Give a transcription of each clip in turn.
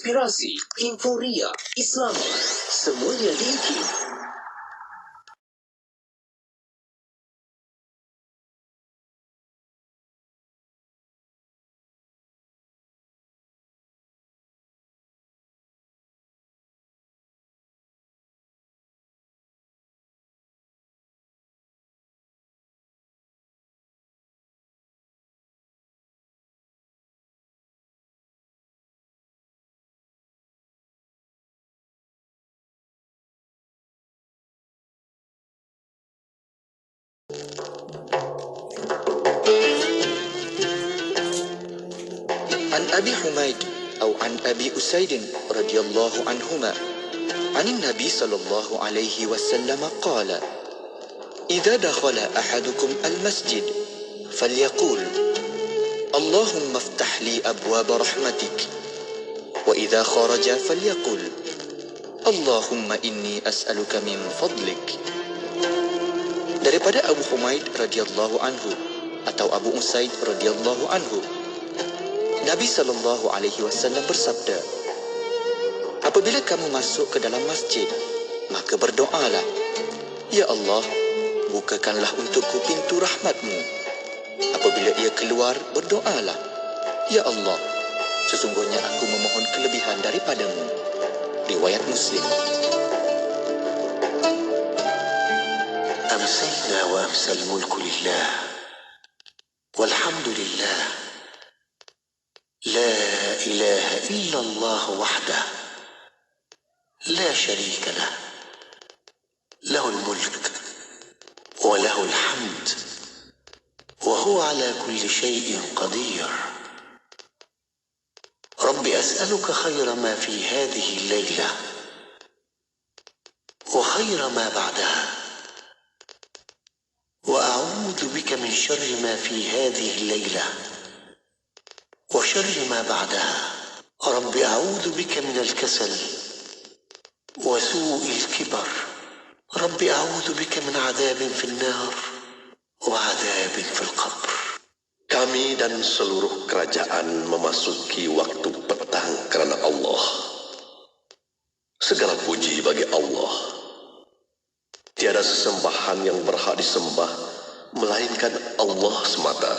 konspirasi, inforia, Islami, semuanya diikut. عن أبي حميد أو عن أبي أسيد رضي الله عنهما عن النبي صلى الله عليه وسلم قال: إذا دخل أحدكم المسجد فليقول: اللهم افتح لي أبواب رحمتك. وإذا خرج فليقل: اللهم إني أسألك من فضلك. Daripada Abu Humaid radhiyallahu anhu atau Abu Usaid radhiyallahu anhu, Nabi SAW bersabda, apabila kamu masuk ke dalam masjid, maka berdoalah, Ya Allah, bukakanlah untukku pintu rahmat-Mu. Apabila ia keluar, berdoalah, Ya Allah, sesungguhnya aku memohon kelebihan daripada-Mu. Riwayat Muslim. أمسينا وأمسى الملك لله والحمد لله لا إله إلا الله وحده لا شريك له له الملك وله الحمد وهو على كل شيء قدير. رب أسألك خير ما في هذه الليلة وخير ما بعدها، وأعوذ بك من شر ما في هذه الليلة وشر ما بعدها. رب أعوذ بك من الكسل وسوء الكبر. رب أعوذ بك من عذاب في النار وعذاب في القبر. Kami dan seluruh kerajaan memasuki waktu petang kerana Allah. Segala puji bagi Allah. Tiada sesembahan yang berhak disembah melainkan Allah semata.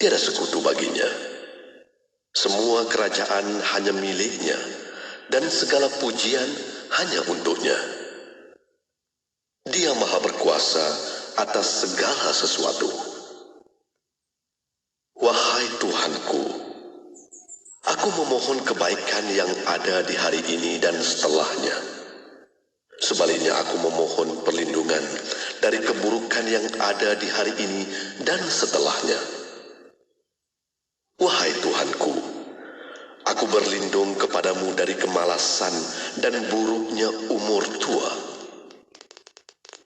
Tiada sekutu baginya. Semua kerajaan hanya miliknya dan segala pujian hanya untuknya. Dia Maha berkuasa atas segala sesuatu. Wahai Tuhanku, aku memohon kebaikan yang ada di hari ini dan setelahnya. Sebaliknya aku memohon perlindungan dari keburukan yang ada di hari ini dan setelahnya. Wahai Tuhanku, aku berlindung kepadamu dari kemalasan dan buruknya umur tua.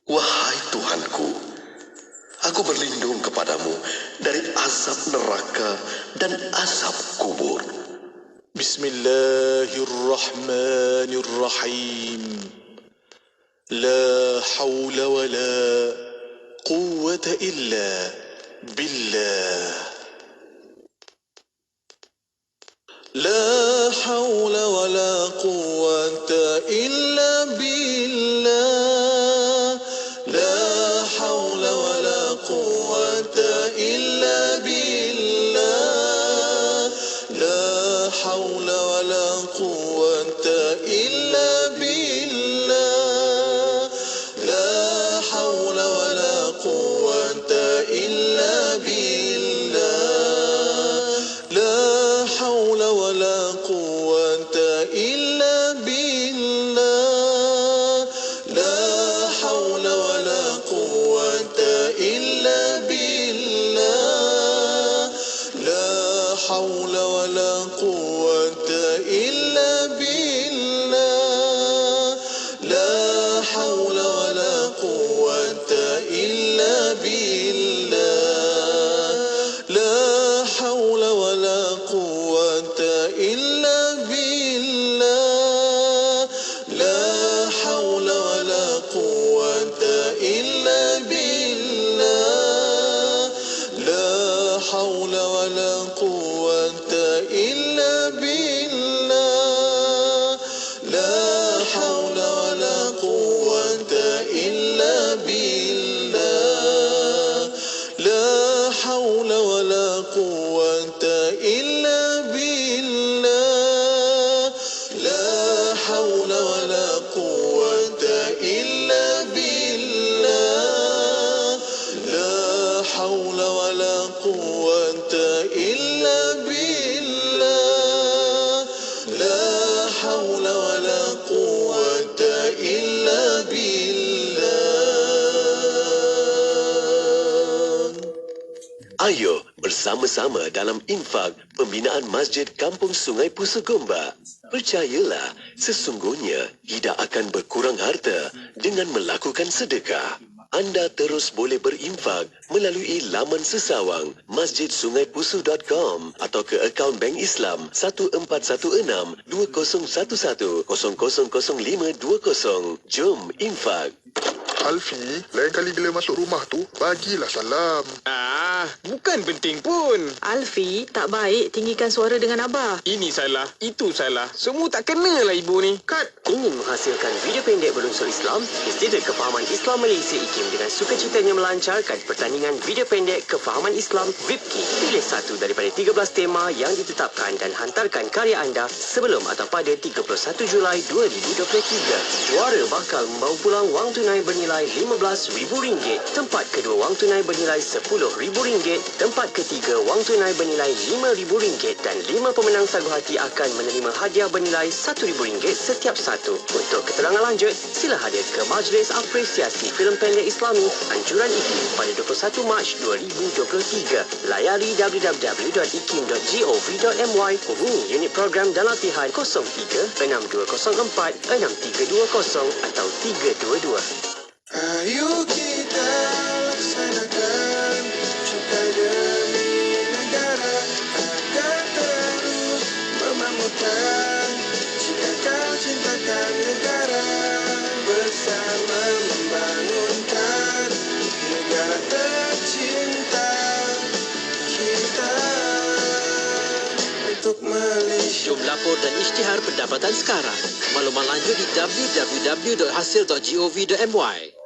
Wahai Tuhanku, aku berlindung kepadamu dari azab neraka dan azab kubur. Bismillahirrahmanirrahim. لا حول ولا قوة إلا بالله. لا حول ولا قوة إلا بالله. لا حول ولا قوة إلا بالله. لا حول ولا قوة إلا بالله. حول ولا قوة إلا بالله. حول ولا قوة إلا بالله لا حول ولا قوة إلا بالله لا حول ولا قوة إلا بالله لا حول ولا قوة إلا بالله. Ayo bersama-sama dalam infak pembinaan Masjid Kampung Sungai Pusu Gombak. Percayalah, sesungguhnya tidak akan berkurang harta dengan melakukan sedekah. Anda terus boleh berinfak melalui laman sesawang masjidsungaipusu.com atau ke akaun Bank Islam 1416-2011-000520. Jom infak. Alfi, lain kali bila masuk rumah tu, bagilah salam. Bukan penting pun. Alfi, tak baik tinggikan suara dengan Abah. Ini salah, itu salah. Semua tak kenalah ibu ni. Kad ingin menghasilkan video pendek berunsur Islam, Institut Kefahaman Islam Malaysia IKIM dengan sukacitanya melancarkan pertandingan video pendek Kefahaman Islam VIPKI. Pilih satu daripada 13 tema yang ditetapkan dan hantarkan karya anda sebelum atau pada 31 Julai 2023. Juara bakal membawa pulang wang tunai bernilai RM15,000. Tempat kedua wang tunai bernilai RM10,000. Tempat ketiga wang tunai bernilai RM5,000 dan 5 pemenang sagu hati akan menerima hadiah bernilai RM1,000 setiap satu. Untuk keterangan lanjut, sila hadir ke Majlis Apresiasi Filem Pendek Islami Anjuran IKIM pada 21 Mac 2023. Layari www.ikim.gov.my. Hubungi unit program dan latihan 03-6204-6320 atau 322. Ayo kita laksanakan cinta demi negara agar terus memakmurkan. Jika kau cintakan negara, bersama membangunkan negara tercinta kita untuk Malaysia. Jom lapor dan isytihar pendapatan sekarang. Maklumat lanjut di www.hasil.gov.my.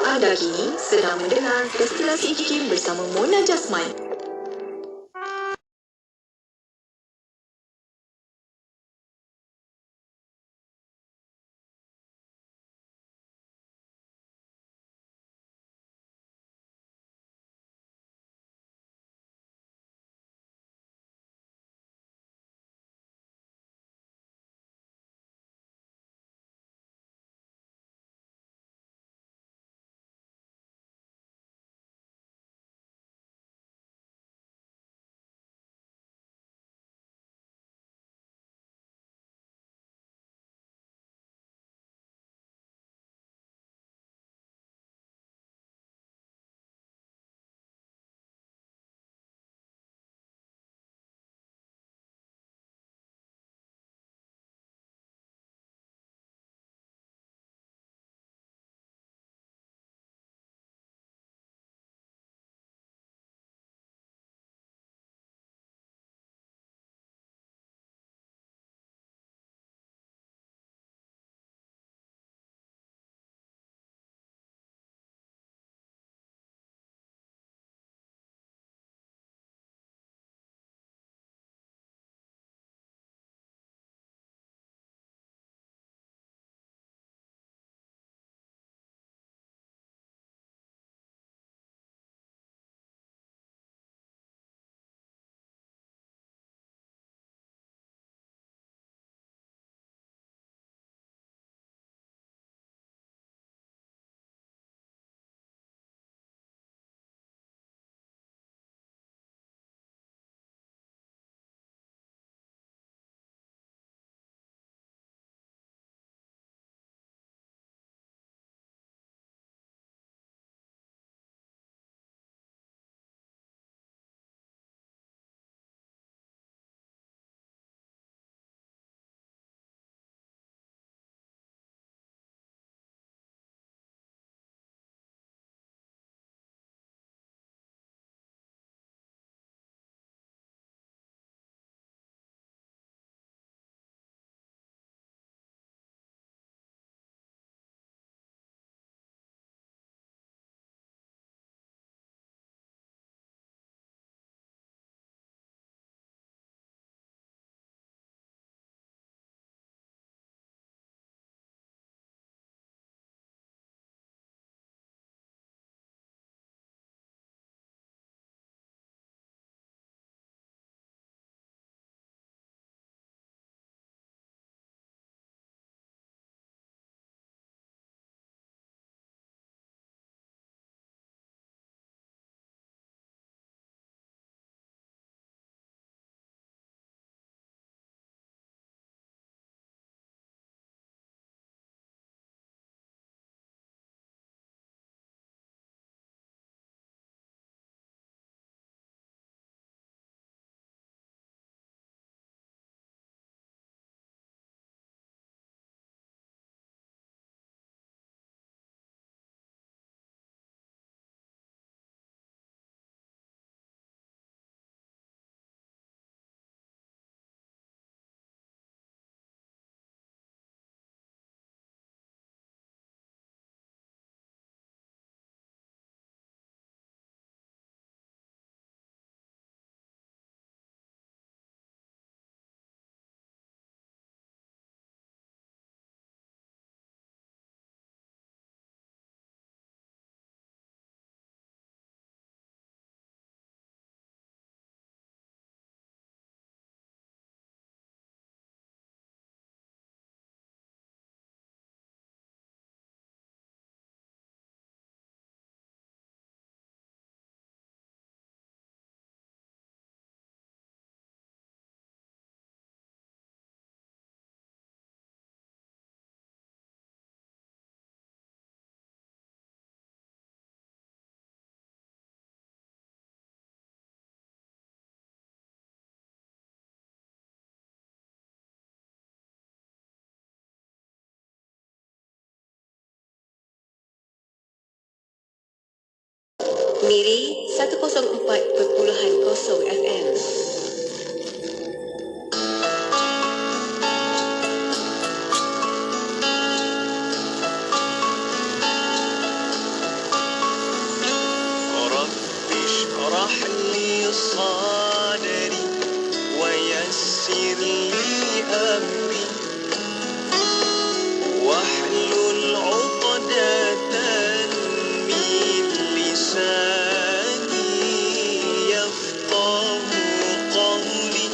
Anda kini sedang mendengar Destilasi IKIM bersama Mona Jasman. Miri 104.0 FM. رب اشرح لي صدري ويسر لي أمري واحلل عقدة من لساني يفقه قولي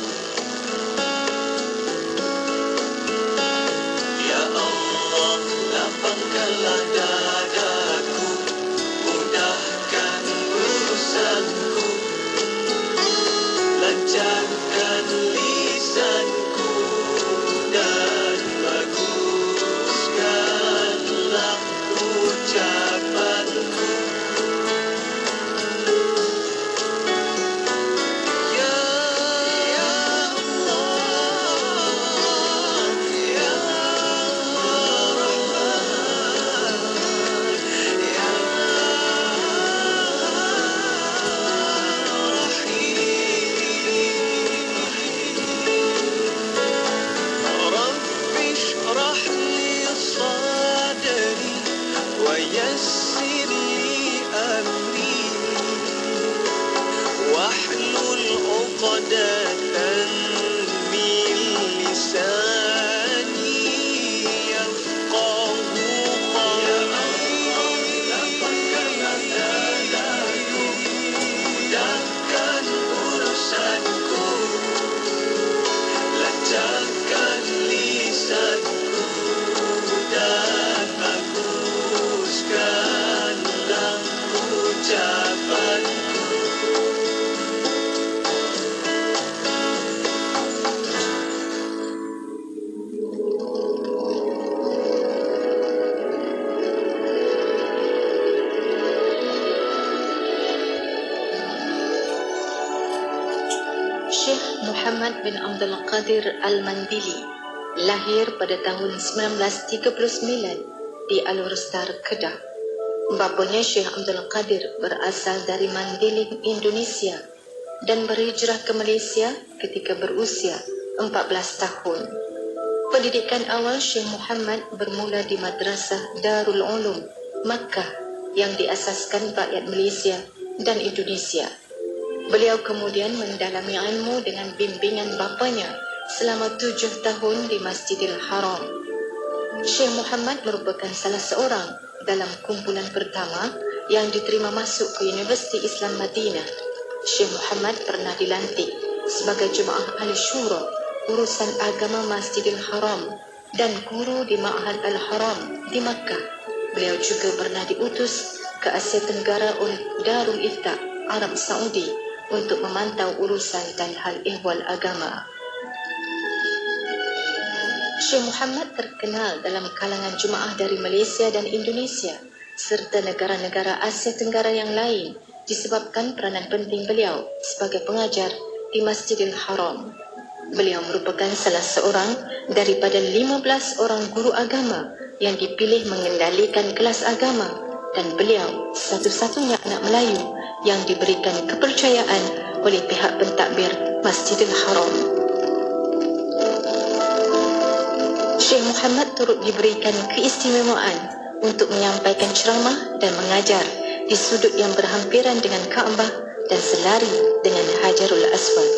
يا الله lapangkanlah dadaku mudahkan urusanku lancarkan lisanku dan baguskanlah ucapanku ya Allah ya Rahman ya رب اشرح لي صدري ويسر لي أمري واحلل عقدة من لساني يفقه قولي mudahkan urusanku lancarkan lisanku dan baguskanlah ucapanku Syekh Muhammad bin Abdul Qadir Al-Mandili lahir pada tahun 1939 di Alor-Star, Kedah. Bapanya Syekh Abdul Qadir berasal dari Mandili, Indonesia dan berhijrah ke Malaysia ketika berusia 14 tahun. Pendidikan awal Syekh Muhammad bermula di Madrasah Darul Ulum, Makkah yang diasaskan rakyat Malaysia dan Indonesia. Beliau kemudian mendalami ilmu dengan bimbingan bapanya selama 7 tahun di Masjidil Haram. Syekh Muhammad merupakan salah seorang dalam kumpulan pertama yang diterima masuk ke Universiti Islam Madinah. Syekh Muhammad pernah dilantik sebagai Jemaah Al-Shura, urusan agama Masjidil Haram, dan guru di Ma'had Al-Haram di Makkah. Beliau juga pernah diutus ke Asia Tenggara oleh Darul Ifta Arab Saudi untuk memantau urusan dan hal ehwal agama. Syekh Muhammad terkenal dalam kalangan jemaah dari Malaysia dan Indonesia serta negara-negara Asia Tenggara yang lain disebabkan peranan penting beliau sebagai pengajar di Masjidil Haram. Beliau merupakan salah seorang daripada 15 orang guru agama yang dipilih mengendalikan kelas agama dan beliau satu-satunya anak Melayu yang diberikan kepercayaan oleh pihak pentadbir Masjidil Haram. Syekh Muhammad turut diberikan keistimewaan untuk menyampaikan ceramah dan mengajar di sudut yang berhampiran dengan Kaabah dan selari dengan Hajarul Aswad.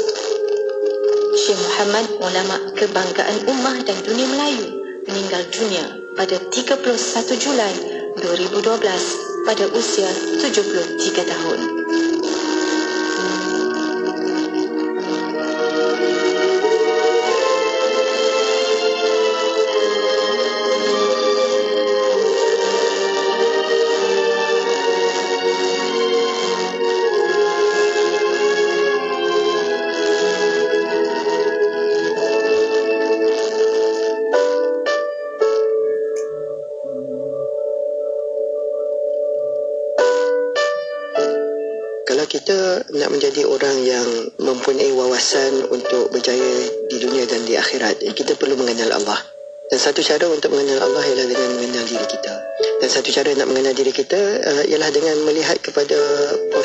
Syekh Muhammad, ulama kebanggaan ummah dan dunia Melayu, meninggal dunia pada 31 Julai 2012 pada usia 73 tahun. Kita nak menjadi orang yang mempunyai wawasan untuk berjaya di dunia dan di akhirat, kita perlu mengenal Allah. Dan satu cara untuk mengenal Allah ialah dengan mengenal diri kita. Dan satu cara nak mengenal diri kita ialah dengan melihat kepada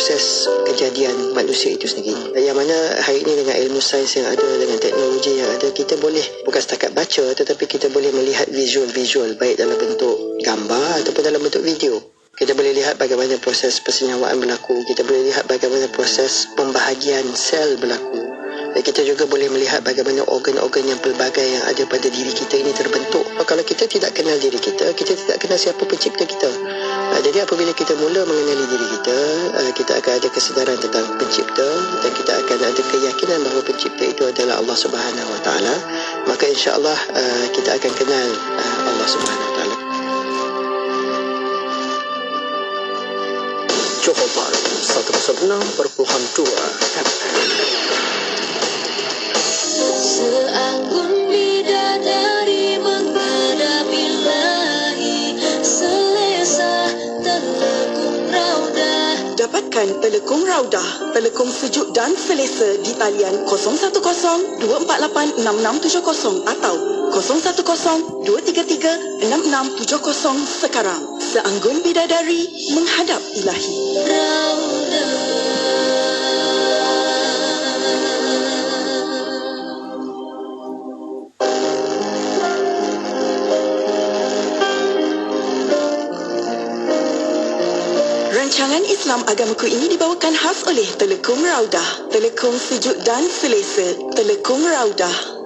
proses kejadian manusia itu sendiri. Yang mana hari ini dengan ilmu sains yang ada, dengan teknologi yang ada, kita boleh bukan setakat baca, tetapi kita boleh melihat visual baik dalam bentuk gambar ataupun dalam bentuk video. Kita boleh lihat bagaimana proses persenyawaan berlaku. Kita boleh lihat bagaimana proses pembahagian sel berlaku. Dan kita juga boleh melihat bagaimana organ-organ yang pelbagai yang ada pada diri kita ini terbentuk. Kalau kita tidak kenal diri kita tidak kenal siapa pencipta kita. Jadi apabila kita mula mengenali diri kita akan ada kesedaran tentang pencipta dan kita akan ada keyakinan bahawa pencipta itu adalah Allah Subhanahu Wa Taala. Maka insya-Allah kita akan kenal Allah Subhanahu Wa Taala. Johor Bahru 106.2 Seanggun bidadari menghadap ilahi, selesa telekung raudah. Dapatkan telekung raudah, telekung sejuk dan selesa di talian 010-248-6670 atau 010-233-6670 sekarang. Seanggun bidadari menghadap ilahi. Rancangan Islam Agamaku ini dibawakan khas oleh Telekung Raudah, telekung sejuk dan selesa, Telekung Raudah.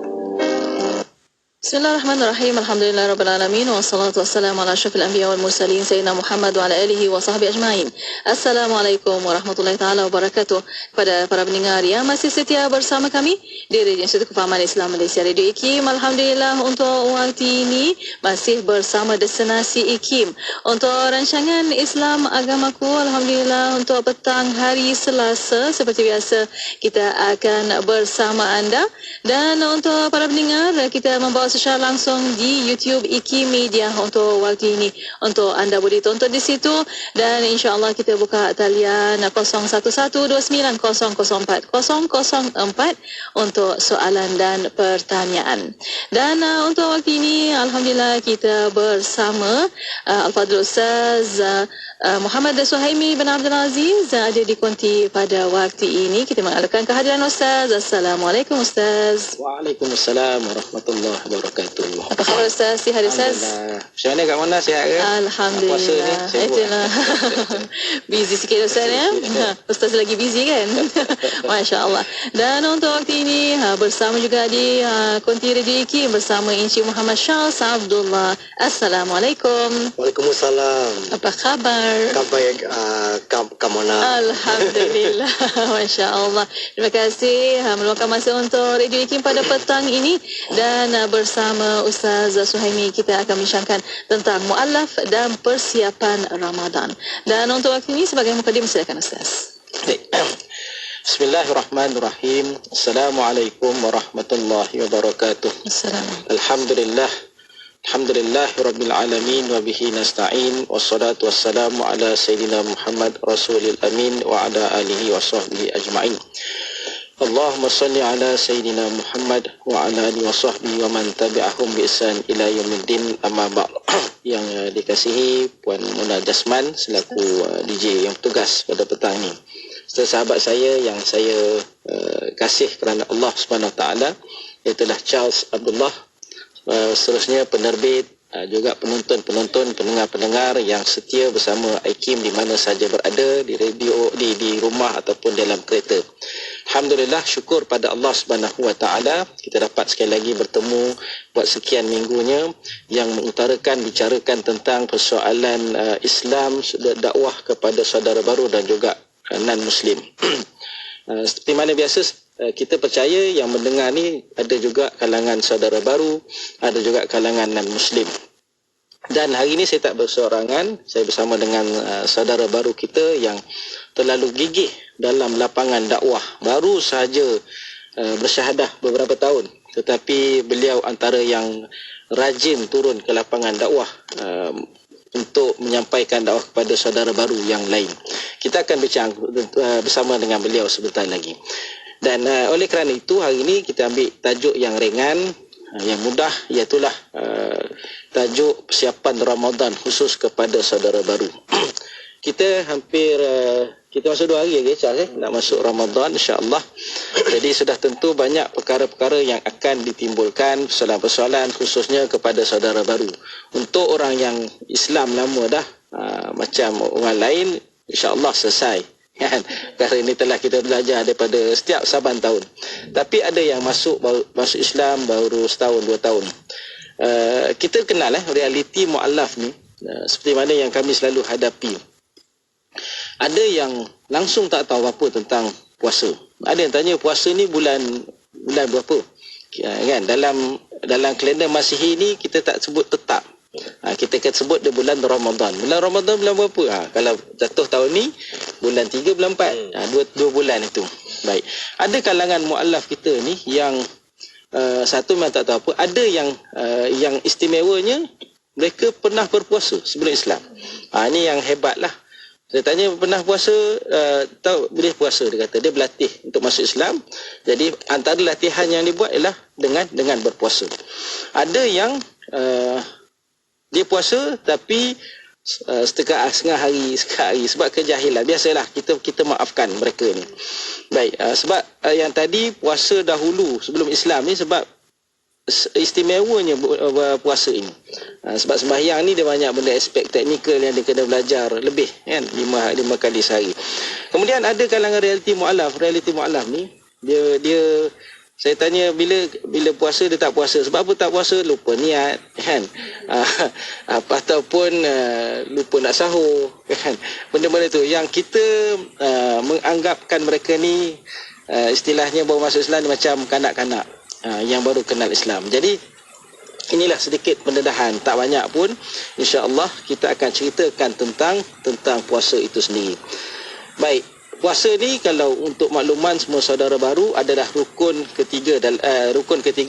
Bismillahirrahmanirrahim. Alhamdulillahirabbil alamin wassalatu wassalamu ala asyrafil anbiya wal mursalin sayyidina Muhammad wa ala alihi wa sahbihi ajmain. Assalamualaikum warahmatullahi taala wabarakatuh. Kepada para pendengar yang masih setia bersama kami di Radio Institut Kefahaman Islam Malaysia Radio IKIM, alhamdulillah untuk waktu ini masih bersama Destinasi IKIM untuk rancangan Islam Agamaku. Alhamdulillah untuk petang hari Selasa seperti biasa kita akan bersama anda, dan untuk para pendengar kita membawa secara langsung di YouTube IKIM Media untuk waktu ini. Untuk anda boleh tonton di situ, dan insya-Allah kita buka talian 0112900404 untuk soalan dan pertanyaan. Dan untuk waktu ini alhamdulillah kita bersama Al-Fadhil Ustaz Muhammad Suhaimi bin Abdul Aziz ada di konti pada waktu ini. Kita mengalirkan kehadiran Ustaz. Assalamualaikum Ustaz. Waalaikumsalam warahmatullahi wabarakatuh. Apa khabar Ustaz? Sihat Ustaz? Macam mana kat mana, sihat ke? Alhamdulillah. Itulah. Busy sikit Ustaz ya. Ustaz lagi busy kan? Masya Allah. Dan untuk waktu ini bersama juga di konti Radio IKIM bersama Encik Muhammad Syahs Abdullah. Assalamualaikum. Waalaikumsalam. Apa khabar? Khabar kamona. Alhamdulillah. Masya Allah. Terima kasih meluangkan masa untuk Radio IKIM pada petang ini, dan bersama Ustaz Suhaimi kita akan bincangkan tentang mu'allaf dan persiapan Ramadan. Dan untuk waktu ini sebagai mukaddim, silakan Ustaz. Bismillahirrahmanirrahim. Assalamualaikum warahmatullahi wabarakatuh. Alhamdulillah. Alhamdulillahirabbil alamin wa bihi nasta'in wassalatu wassalamu ala sayyidina Muhammad rasulil amin wa ala alihi wa sahbihi ajma'in. Allahumma salli ala sayyidina Muhammad wa ala alihi wa sahbihi wa man tabi'ahum bi ihsan ila yaumiddin, amma ba'd. Yang dikasihi Puan Muna Jasman selaku DJ yang bertugas pada petang ini, sahabat saya yang saya kasih kerana Allah Subhanahu Wa Taala, iaitulah Charles Abdullah, seterusnya penerbit, juga penonton-penonton, pendengar-pendengar yang setia bersama IKIM di mana saja berada, di radio, di rumah ataupun dalam kereta. Alhamdulillah, syukur pada Allah Subhanahu Wa Taala kita dapat sekali lagi bertemu buat sekian minggunya yang mengutarakan, bicarakan tentang persoalan Islam, dakwah kepada saudara baru dan juga non-Muslim. Seperti mana biasa, kita percaya yang mendengar ni ada juga kalangan saudara baru, ada juga kalangan non-Muslim. Dan hari ini saya tak bersorangan, saya bersama dengan saudara baru kita yang terlalu gigih dalam lapangan dakwah. Baru sahaja bersyahadah beberapa tahun, tetapi beliau antara yang rajin turun ke lapangan dakwah untuk menyampaikan dakwah kepada saudara baru yang lain. Kita akan bincang bersama dengan beliau sebentar lagi. Dan oleh kerana itu hari ini kita ambil tajuk yang ringan, yang mudah, iaitulah tajuk persiapan Ramadan khusus kepada saudara baru. Kita hampir Kita masuk 2 hari lagi Charles, nak masuk Ramadan insya-Allah. Jadi sudah tentu banyak perkara-perkara yang akan ditimbulkan, persoalan-persoalan khususnya kepada saudara baru. Untuk orang yang Islam lama dah, macam orang lain insya-Allah selesai. Kan? Perkara ini telah kita belajar daripada setiap saban tahun. Tapi ada yang masuk Islam baru setahun 2 tahun. Kita kenal realiti mu'allaf ni, seperti mana yang kami selalu hadapi. Ada yang langsung tak tahu apa tentang puasa. Ada yang tanya puasa ni bulan berapa? Kan dalam kalender Masihi ni kita tak sebut tetap. Kita akan sebut dia bulan Ramadan. Bulan Ramadan bulan berapa? Kalau jatuh tahun ni bulan 3 bulan 4. 2 bulan itu. Baik. Ada kalangan muallaf kita ni yang satu memang tak tahu apa. Ada yang istimewanya mereka pernah berpuasa sebelum Islam. Ini yang hebatlah. Saya tanya pernah puasa, tahu boleh puasa, dia kata dia berlatih untuk masuk Islam. Jadi antara latihan yang dibuat ialah dengan berpuasa. Ada yang dia puasa tapi setengah hari sebab kejahilan. Biasalah kita maafkan mereka ni. Baik, sebab yang tadi puasa dahulu sebelum Islam ni sebab istimewanya puasa ini. Sebab sembahyang ni dia banyak benda aspek teknikal yang dia kena belajar lebih kan, 5 kali sehari. Kemudian ada kalangan realiti mu'allaf ni dia saya tanya bila puasa dia tak puasa. Sebab apa tak puasa? Lupa niat kan. Ataupun lupa nak sahur kan. Benda-benda tu yang kita menganggapkan mereka ni istilahnya baru masuk Islam macam kanak-kanak yang baru kenal Islam. Jadi inilah sedikit pendedahan, tak banyak pun. InsyaAllah kita akan ceritakan tentang puasa itu sendiri. Baik, puasa ni kalau untuk makluman semua saudara baru adalah rukun ketiga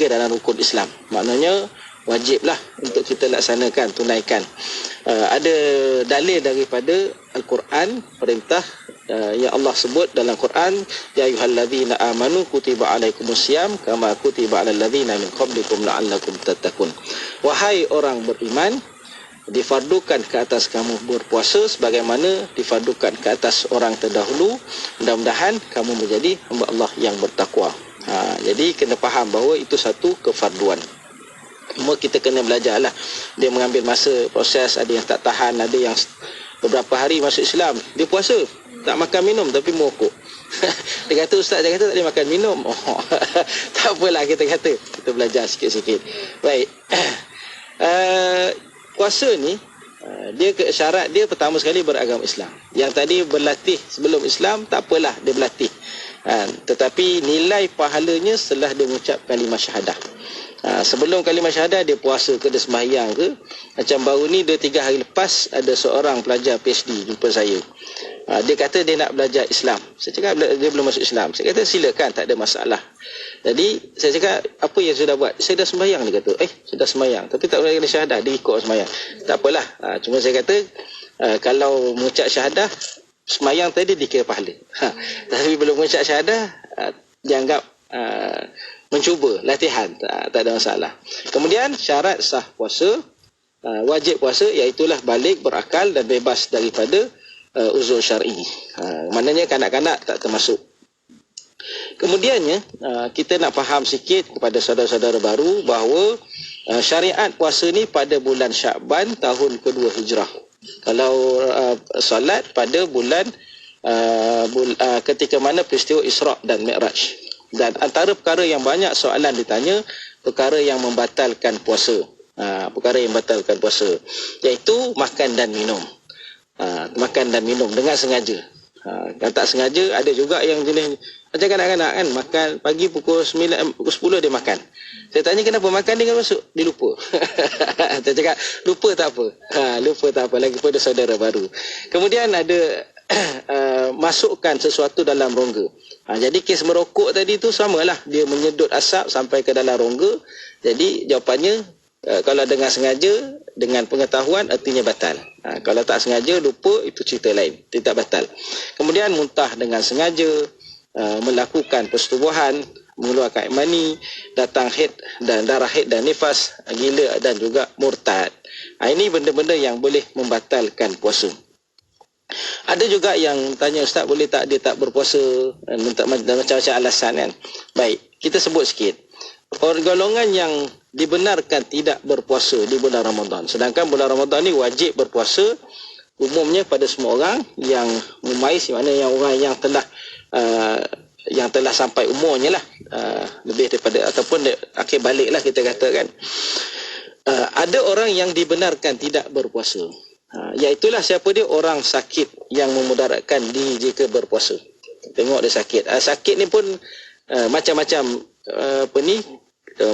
dalam rukun Islam. Maknanya wajiblah untuk kita laksanakan, tunaikan. Ada dalil daripada Al-Quran, perintah yang Allah sebut dalam Quran, ya ayyuhallazina amanu kutiba alaikumusiyam kama kutiba alal ladzina min qablikum la'allakum tattaqun. Wahai orang beriman, difardukan ke atas kamu berpuasa sebagaimana difardukan ke atas orang terdahulu, mudah-mudahan kamu menjadi hamba Allah yang bertakwa. Jadi kena faham bahawa itu satu kefarduan. Semua kita kena belajarlah. Dia mengambil masa proses, ada yang tak tahan, ada yang beberapa hari masuk Islam dia puasa, tak makan minum tapi merokok. Dia kata ustaz, dia kata tak boleh makan minum. Tak apalah, kita belajar sikit-sikit. Baik. Puasa ni dia syarat dia pertama sekali beragama Islam. Yang tadi berlatih sebelum Islam tak apalah, dia berlatih. Tetapi nilai pahalanya setelah dia mengucap kalimah syahadah. Sebelum kalimah syahadah dia puasa ke, dia sembahyang ke. Macam baru ni 2-3 hari lepas ada seorang pelajar PhD jumpa saya. Dia kata dia nak belajar Islam. Saya cakap dia belum masuk Islam. Saya kata silakan, tak ada masalah. Jadi saya cakap apa yang sudah buat? Saya dah sembahyang, dia kata. Sudah sembahyang tapi tak boleh syahadah, dia ikut sembahyang. Tak apalah. Cuma saya kata kalau mengucap syahadah, sembahyang tadi dikira pahala. Tapi belum mengucap syahadah dianggap mencuba latihan, tak ada masalah. Kemudian syarat sah puasa, wajib puasa iaitulah balik, berakal dan bebas daripada uzur syar'i. Maknanya kanak-kanak tak termasuk. Kemudiannya kita nak faham sikit kepada saudara-saudara baru bahawa syariat puasa ni pada bulan Syakban tahun kedua Hijrah. Kalau solat pada bulan ketika mana peristiwa Isra' dan Mi'raj. Dan antara perkara yang banyak soalan ditanya, perkara yang membatalkan puasa. Perkara yang membatalkan puasa iaitu makan dan minum. Makan dan minum dengan sengaja. Kalau tak sengaja, ada juga yang jenis macam kanak-kanak kan, makan pagi pukul 9, pukul 10 dia makan. Saya tanya kenapa makan dia kan masuk, dia lupa. Saya cakap lupa tak apa. Lupa tak apa, lagi pada saudara baru. Kemudian ada masukkan sesuatu dalam rongga. Jadi kes merokok tadi tu samalah, dia menyedut asap sampai ke dalam rongga. Jadi jawapannya kalau dengan sengaja, dengan pengetahuan artinya batal. Kalau tak sengaja, lupa, itu cerita lain, tidak batal. Kemudian muntah dengan sengaja, melakukan persetubuhan, mengeluarkan air mani, datang haid dan darah haid dan nifas, gila dan juga murtad. Ini benda-benda yang boleh membatalkan puasa. Ada juga yang tanya, Ustaz, boleh tak dia tak berpuasa, macam-macam alasan kan. Baik, kita sebut sikit. Golongan yang dibenarkan tidak berpuasa di bulan Ramadan. Sedangkan bulan Ramadan ni wajib berpuasa umumnya pada semua orang yang mumais, mana yang orang yang telah sampai umurnya lah, lebih daripada ataupun akhir balik lah kita katakan. Ada orang yang dibenarkan tidak berpuasa. Iaitulah siapa dia? Orang sakit yang memudaratkan diri jika berpuasa. Tengok dia sakit. Sakit ni pun macam-macam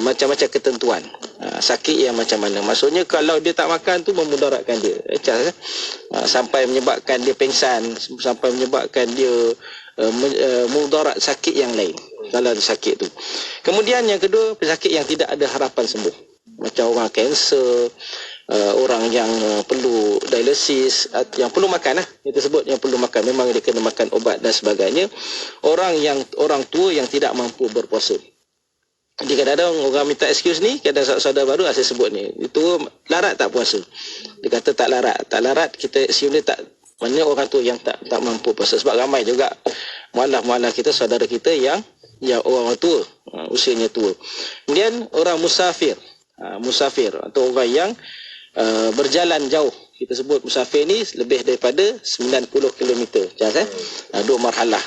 macam-macam ketentuan. Sakit yang macam mana? Maksudnya kalau dia tak makan tu memudaratkan dia. Sampai menyebabkan dia pengsan, sampai menyebabkan dia mudarat sakit yang lain. Kalau ada sakit tu. Kemudian yang kedua, pesakit yang tidak ada harapan sembuh. Macam orang kanser, orang yang perlu dialisis, yang perlu makan lah, kita sebut yang perlu makan, memang dia kena makan ubat dan sebagainya. Orang tua yang tidak mampu berpuasa. Jadi kadang-kadang orang minta excuse ni, kadang saudara baru saya sebut ni, itu larat tak puasa. Dia kata tak larat, kita assume dia tak, mana orang tua yang tak mampu puasa. Sebab ramai juga mualaf-mualaf kita, saudara kita yang orang tua, usianya tua. Kemudian orang musafir atau orang yang berjalan jauh. Kita sebut musafir ni lebih daripada 90 km. Dua marhalah.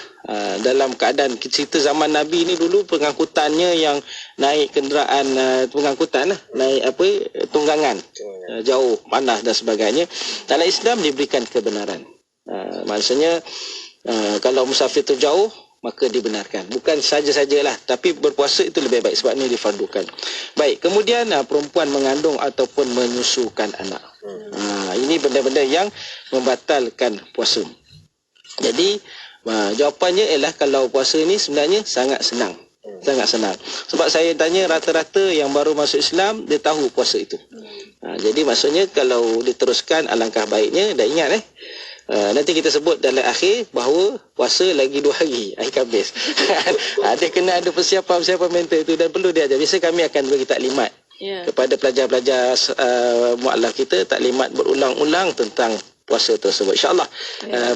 Dalam keadaan cerita zaman Nabi ni dulu, pengangkutannya yang naik kenderaan pengangkutan lah, naik tunggangan jauh, panas dan sebagainya. Dalam Islam diberikan kebenaran. Maksudnya kalau musafir tu jauh, maka dibenarkan. Bukan saja-sajalah, tapi berpuasa itu lebih baik sebab ni difardukan. Baik, kemudian perempuan mengandung ataupun menyusukan anak. Ini benda-benda yang membatalkan puasa. Jadi jawapannya ialah kalau puasa ni sebenarnya sangat senang. Sangat senang. Sebab saya tanya rata-rata yang baru masuk Islam, dia tahu puasa itu. Jadi maksudnya kalau diteruskan alangkah baiknya. Dan ingat nanti kita sebut dalam akhir bahawa puasa lagi 2 hari, hari Khamis. Dia kena ada persiapan mental itu dan perlu diajar. Biasa kami akan bagi taklimat kepada pelajar-pelajar mualaf kita, taklimat berulang-ulang tentang puasa tersebut. InsyaAllah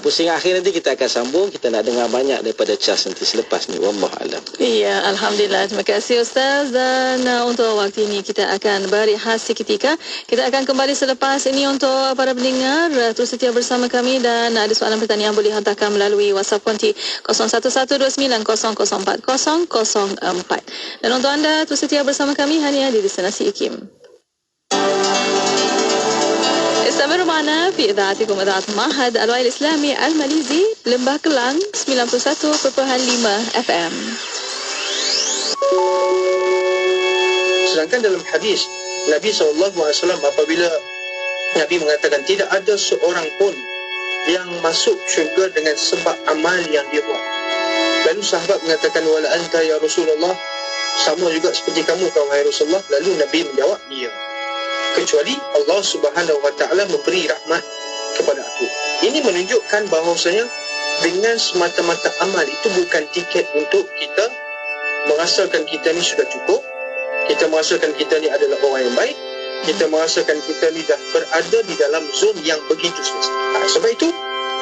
pusing akhir nanti kita akan sambung. Kita nak dengar banyak daripada Charles nanti selepas ni. Wallahualam. Ya, Alhamdulillah. Terima kasih Ustaz. Dan untuk waktu ini kita akan berehat seketika. Kita akan kembali selepas ini. Untuk para pendengar, terus setia bersama kami dan ada soalan pertanyaan boleh hantarkan melalui WhatsApp konti 0112900404. Dan untuk anda terus setia bersama kami hanya di Destinasi IKIM. استمروا معنا في إذاعتكم إذاعة معهد الوعي الإسلامي الماليزي لمبah Kelang 91.5 FM. Sedangkan dalam hadis Nabi SAW apabila Nabi mengatakan tidak ada seorang pun yang masuk syurga dengan sebab amal yang dia buat. Lalu sahabat mengatakan wala anta ya Rasulullah, sama juga seperti kamu wahai Rasulullah. Lalu Nabi menjawab, ya, kecuali Allah Subhanahu Wa Taala memberi rahmat kepada aku. Ini menunjukkan bahawasanya dengan semata-mata amal itu bukan tiket untuk kita merasakan kita ni sudah cukup, kita merasakan kita ni adalah orang yang baik, kita merasakan kita ni dah berada di dalam zon yang begitu selesa. Sebab itu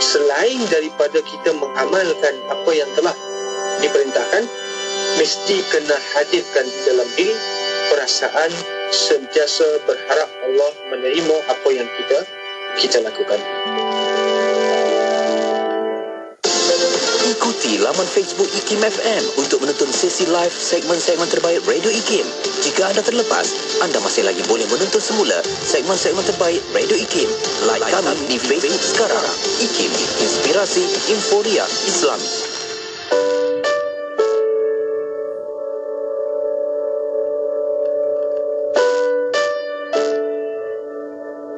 selain daripada kita mengamalkan apa yang telah diperintahkan, mesti kena hadirkan di dalam diri perasaan sentiasa berharap Allah menerima apa yang kita lakukan. Ikuti laman Facebook IKIM FM untuk menonton sesi live segmen-segmen terbaik Radio IKIM. Jika anda terlepas, anda masih lagi boleh menonton semula segmen-segmen terbaik Radio IKIM. Like kami di Facebook sekarang. IKIM, Inspirasi Inforia Islami.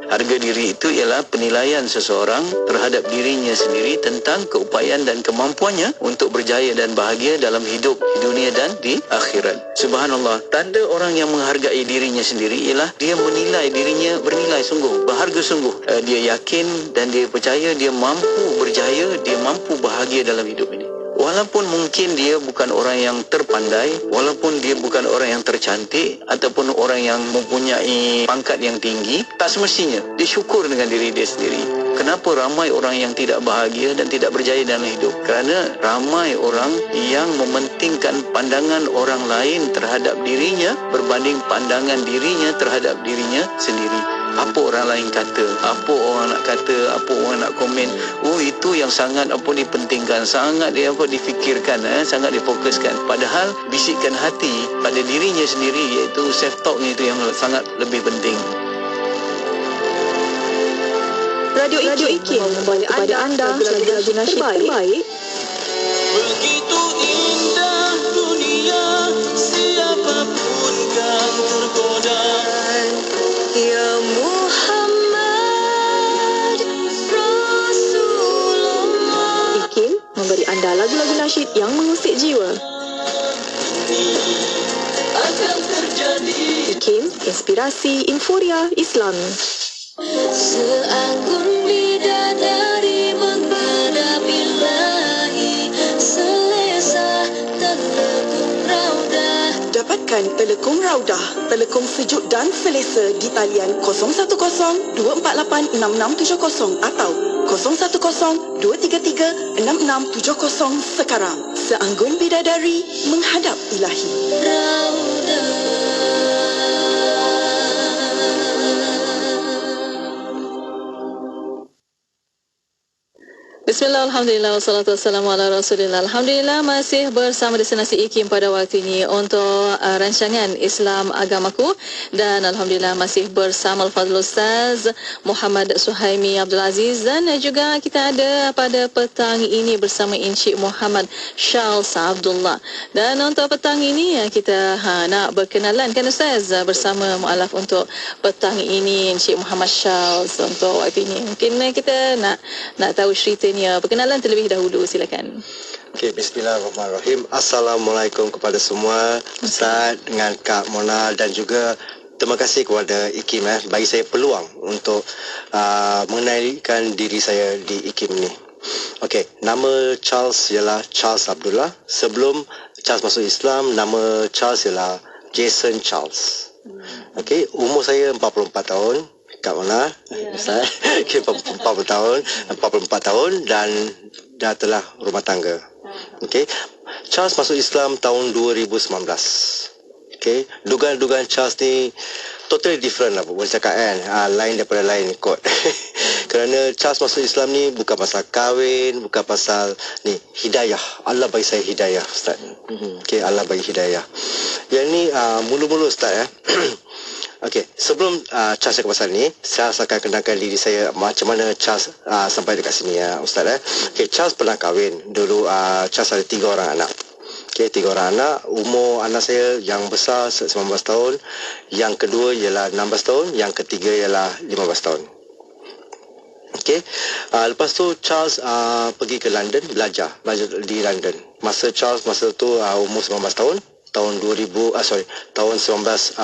Harga diri itu ialah penilaian seseorang terhadap dirinya sendiri tentang keupayaan dan kemampuannya untuk berjaya dan bahagia dalam hidup di dunia dan di akhirat. Subhanallah, tanda orang yang menghargai dirinya sendiri ialah dia menilai dirinya bernilai sungguh, berharga sungguh. Dia yakin dan dia percaya dia mampu berjaya, dia mampu bahagia dalam hidup ini. Walaupun mungkin dia bukan orang yang terpandai, walaupun dia bukan orang yang tercantik ataupun orang yang mempunyai pangkat yang tinggi, tak semestinya dia syukur dengan diri dia sendiri. Kenapa ramai orang yang tidak bahagia dan tidak berjaya dalam hidup? Kerana ramai orang yang mementingkan pandangan orang lain terhadap dirinya berbanding pandangan dirinya terhadap dirinya sendiri. Apa orang lain kata, apa orang nak kata, apa orang nak komen, itu yang sangat dipentingkan, sangat difikirkan, sangat difokuskan. Padahal bisikan hati pada dirinya sendiri, iaitu self talknya itu yang sangat lebih penting. Radio IKIM membawa kepada anda lagu-lagu nasyid terbaik. Begitu indah dunia, siapapun kan tergoda. Ya Muhammad Rasulullah. IKIM memberi anda lagu-lagu nasyid yang mengusik jiwa. Akan terjadi. IKIM, inspirasi Inforia Islam. Seanggun bidadari menghadap ilahi, selesa telekung raudah. Dapatkan Telekung Raudah, telekung sejuk dan selesa di talian 010-248-6670 atau 010-233-6670 sekarang. Seanggun bidadari menghadap ilahi. Bismillah, alhamdulillah, wassalatu wassalamu ala rasulillah. Alhamdulillah masih bersama destinasi IKIM pada waktu ini untuk rancangan Islam Agamaku, dan alhamdulillah masih bersama Al-Fadhil Ustaz Muhammad Suhaimi Abdul Aziz, dan juga kita ada pada petang ini bersama Encik Muhammad Charles Abdullah. Dan untuk petang ini kita nak berkenalan kan Ustaz bersama mualaf untuk petang ini, Encik Muhammad Charles. Untuk waktu ini mungkin kita nak tahu ceritanya. Perkenalan terlebih dahulu, silakan. Okey, bismillahirrahmanirrahim. Assalamualaikum kepada semua, Ustaz dengan Kak Mona, dan juga terima kasih kepada IKIM bagi saya peluang untuk mengenalkan diri saya di IKIM ni. Okey, nama Charles ialah Charles Abdullah. Sebelum Charles masuk Islam, nama Charles ialah Jason Charles. Okey, umur saya 44 tahun. Kak Mona, saya 44 tahun dan dah telah rumah tangga. Okey. Charles masuk Islam tahun 2019. Okey, dugaan Charles ni totally different lah, boleh cakap kan. Lain daripada lain kot. Kerana Charles masuk Islam ni bukan pasal kahwin, bukan pasal ni hidayah. Allah bagi saya hidayah, Ustaz. Okey, Allah bagi hidayah. Yang ni mula-mula Ustaz Okey, sebelum Charles cakap pasal ni, saya akan kenalkan diri saya macam mana Charles sampai dekat sini Ustaz. Okey, Charles pernah kahwin. Dulu Charles ada 3 orang anak. Okey, 3 orang anak. Umur anak saya yang besar 19 tahun, yang kedua ialah 16 tahun, yang ketiga ialah 15 tahun. Okey, lepas tu Charles pergi ke London belajar di London. Masa tu umur 19 tahun. Tahun 1997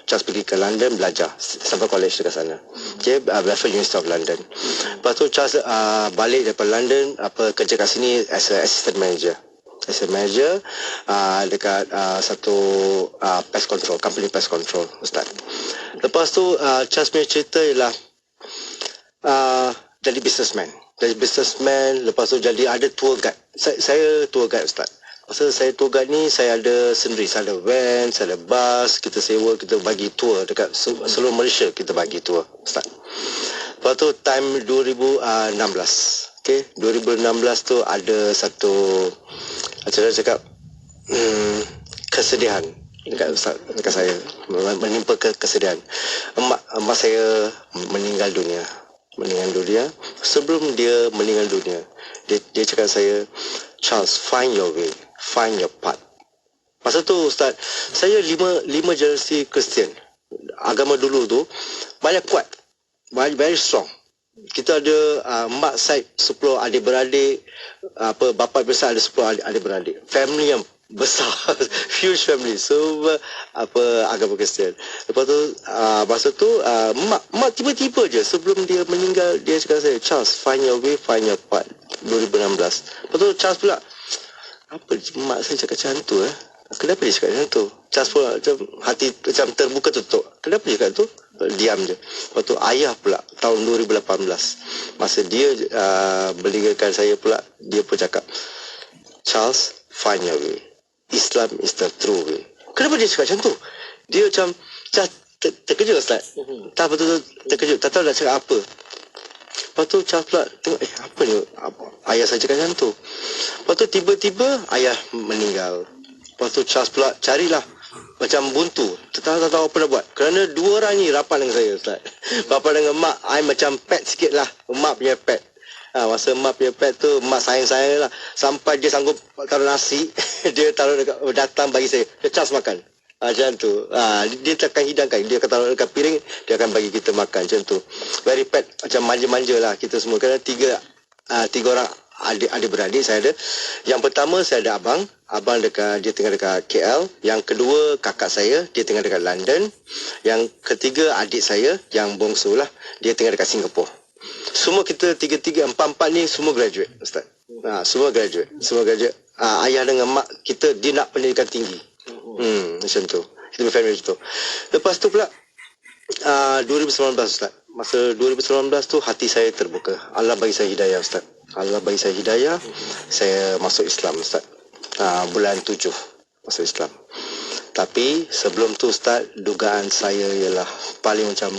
Charles pergi ke London belajar sampai college dekat sana. Okay, Belfast University of London. Lepas tu Charles balik daripada London kerja kat sini as a assistant manager dekat satu pest control, company pest control, Ustaz. Lepas tu Charles punya cerita ialah jadi businessman, lepas tu jadi ada tour guide. Saya tour guide, Ustaz. Pasal saya tour guide ni saya ada sendiri, saya ada van, saya ada bus, kita sewa, kita bagi tour dekat seluruh Malaysia, kita bagi tour, Ustaz. Lepas tu time 2016. Okey, 2016 tu ada satu macam cakap kesedihan dekat saya, menimpa kesedihan. Emak saya meninggal dunia. Sebelum dia meninggal dunia, dia cakap saya, Charles, find your way, find your path. Masa tu Ustaz, saya lima generasi Kristian. Agama dulu tu banyak kuat, very strong. Kita ada mak side 10 adik-beradik, bapa besar ada 10 adik-beradik. Family yang besar, huge family, semua agama Kristian. Lepas tu masa tu mak tiba-tiba je sebelum dia meninggal, dia cakap saya, Charles, find your way, find your path. 2016. Lepas tu Charles pula, apa mak saya cakap macam tu Kenapa dia cakap macam tu? Charles pula macam hati macam terbuka tutup. Kenapa dia cakap tu? Diam je. Lepas tu ayah pula tahun 2018 masa dia meninggalkan saya pula, dia pun cakap, Charles, find your way. Islam is the true way. Kenapa dia cakap macam tu? Dia macam terkejut Ustaz. Tak betul-betul terkejut. Tak tahu nak cakap apa. Lepas tu Charles pula tengok, apa ni? Ayah saya cakap macam tu. Lepas tu tiba-tiba ayah meninggal. Lepas tu Charles pula carilah macam buntu. Tak tahu apa nak buat. Kerana dua orang ni rapat dengan saya Ustaz. Bapa dengan mak, I macam pet sikit lah. Mak punya pet. Masa mak punya pet tu, mak sayang-sayang lah. Sampai dia sanggup taruh nasi, dia taruh dekat, datang bagi saya. Dia Charles makan. Macam tu. Dia akan hidangkan. Dia akan taruh dekat piring, dia akan bagi kita makan. Macam tu. Very pet. Macam manja-manja lah kita semua. Kerana tiga orang adik-beradik saya ada. Yang pertama saya ada abang dia tinggal dekat KL. Yang kedua kakak saya, dia tinggal dekat London. Yang ketiga adik saya yang bongsu lah, dia tinggal dekat Singapura. Semua kita tiga-tiga, empat-empat ni semua graduate Ustaz. Semua graduate. Ayah dengan mak kita, dia nak pendidikan tinggi. Macam tu. Kita punya family macam tu. Lepas tu pula 2019 Ustaz. Masa 2019 tu hati saya terbuka. Allah bagi saya hidayah Ustaz. Allah bagi saya hidayah. Saya masuk Islam Ustaz. Bulan 7 masuk Islam. Tapi sebelum tu Ustaz, dugaan saya ialah paling macam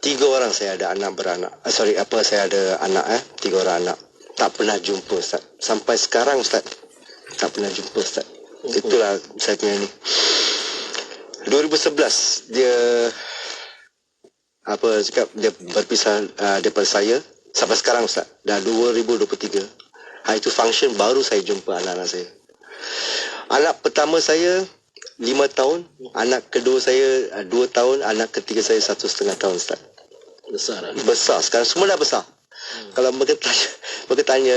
3 orang saya ada anak beranak. Saya ada anak 3 orang anak. Tak pernah jumpa Ustaz. Sampai sekarang Ustaz, tak pernah jumpa Ustaz. Itulah saya punya ni. 2011 dia dia berpisah daripada saya sampai sekarang Ustaz. Dah 2023. Hari itu function baru saya jumpa anak-anak saya. Anak pertama saya 5 tahun, anak kedua saya 2 tahun, anak ketiga saya 1,5 tahun Ustaz. Besar sekarang, semua dah besar. Kalau mereka tanya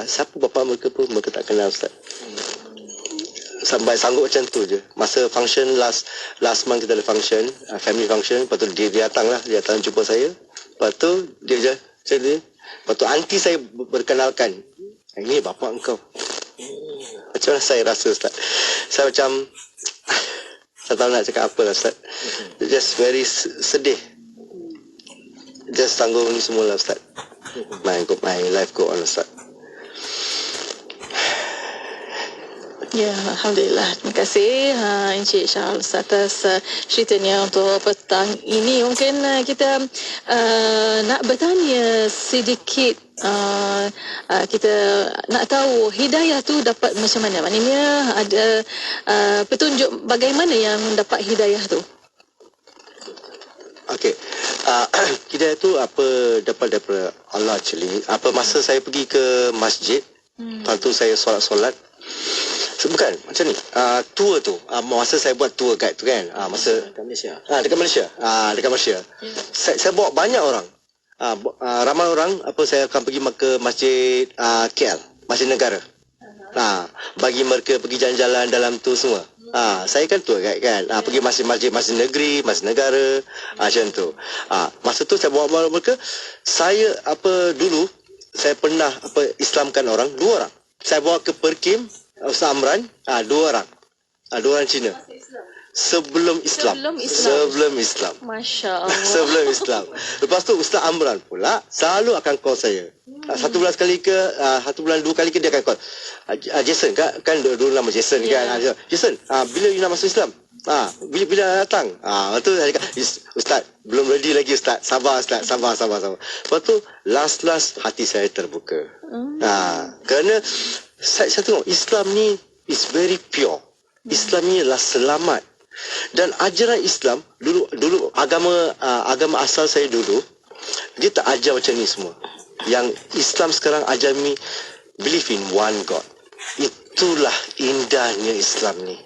siapa bapa mereka pun mereka tak kenal Ustaz. Sampai sanggup macam tu je. Masa function last month kita ada function, family function. Lepas tu dia datang jumpa saya. Lepas tu dia je macam ni. Lepas tu aunty saya berkenalkan, ini bapa engkau. Macam mana saya rasa Ustaz? Saya macam saya tahu nak cakap apa lah Ustaz. Just very sedih. Just tanggung ni semua lah Ustaz. My life go on Ustaz. Ya, Alhamdulillah. Terima kasih Encik Charles atas ceritanya untuk petang ini. Mungkin kita nak bertanya sedikit. Kita nak tahu hidayah tu dapat macam mana? Maknanya ada petunjuk bagaimana yang mendapat hidayah tu? Okey. Hidayah tu dapat daripada Allah actually. Masa saya pergi ke masjid, lepas tu saya solat. Bukan macam ni. Tour tu masa saya buat tour guide tu kan, masa dekat Malaysia. Dekat Malaysia. Saya bawa banyak orang. Ramai orang saya akan pergi ke masjid KL, Masjid Negara. Bagi mereka pergi jalan-jalan dalam tu semua. Saya kan tour guide kan. Pergi masjid negeri, masjid negara, macam tu. Masa tu saya bawa mereka. Saya dulu saya pernah Islamkan orang 2 orang. Saya bawa ke Perkim Ustaz Amran, 2 orang. 2 orang Cina. Sebelum Islam. Masya Allah. Sebelum Islam. Lepas tu Ustaz Amran pula selalu akan call saya. 1 bulan sekali ke, 1 bulan 2 kali ke dia akan call. Jason kan dulu nama Jason kan. Jason, bila you nak masuk Islam? Bila datang? Tu saya cakap, Ustaz, belum ready lagi Ustaz. Sabar Ustaz, sabar. Lepas tu last hati saya terbuka. Kerana saya tengok Islam ni is very pure. Islam ni adalah selamat. Dan ajaran Islam dulu agama asal saya dulu, dia tak ajar macam ni semua. Yang Islam sekarang ajar me believe in one God. Itulah indahnya Islam ni.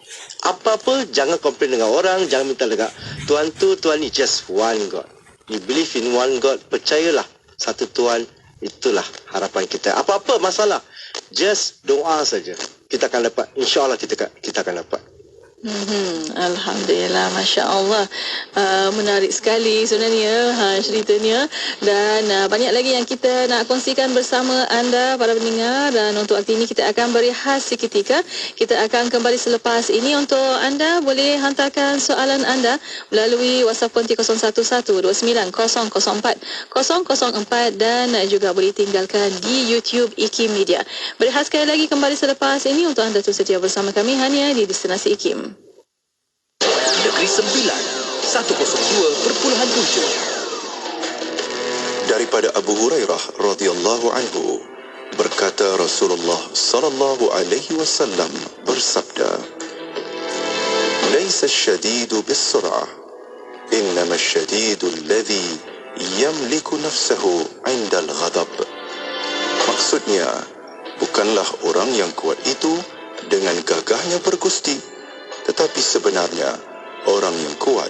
Apa-apa jangan komplain dengan orang, jangan minta dekat Tuhan tu, Tuhan ni, just one God. You believe in one God, percayalah satu Tuhan, itulah harapan kita. Apa-apa masalah, just doa saja. Kita akan dapat, insya-Allah kita akan dapat. Alhamdulillah, Masya Allah. Menarik sekali sebenarnya ceritanya. Dan banyak lagi yang kita nak kongsikan bersama anda para pendengar. Dan untuk waktu ini kita akan berehat seketika. Kita akan kembali selepas ini. Untuk anda boleh hantarkan soalan anda melalui WhatsApp konti 01129004 dan juga boleh tinggalkan di YouTube IKIM Media. Berehat sekali lagi kembali selepas ini untuk anda terus setia bersama kami hanya di Destinasi IKIM. Negeri Sembilan 102.7. Daripada Abu Hurairah radhiyallahu anhu berkata Rasulullah sallallahu alaihi wasallam bersabda, "Laisa asy-syadidu bis-sur'ah, innama asy-syadidu alladhi yamliku nafsahu 'inda al-ghadab." Maksudnya, bukanlah orang yang kuat itu dengan gagahnya bergusti, tetapi sebenarnya orang yang kuat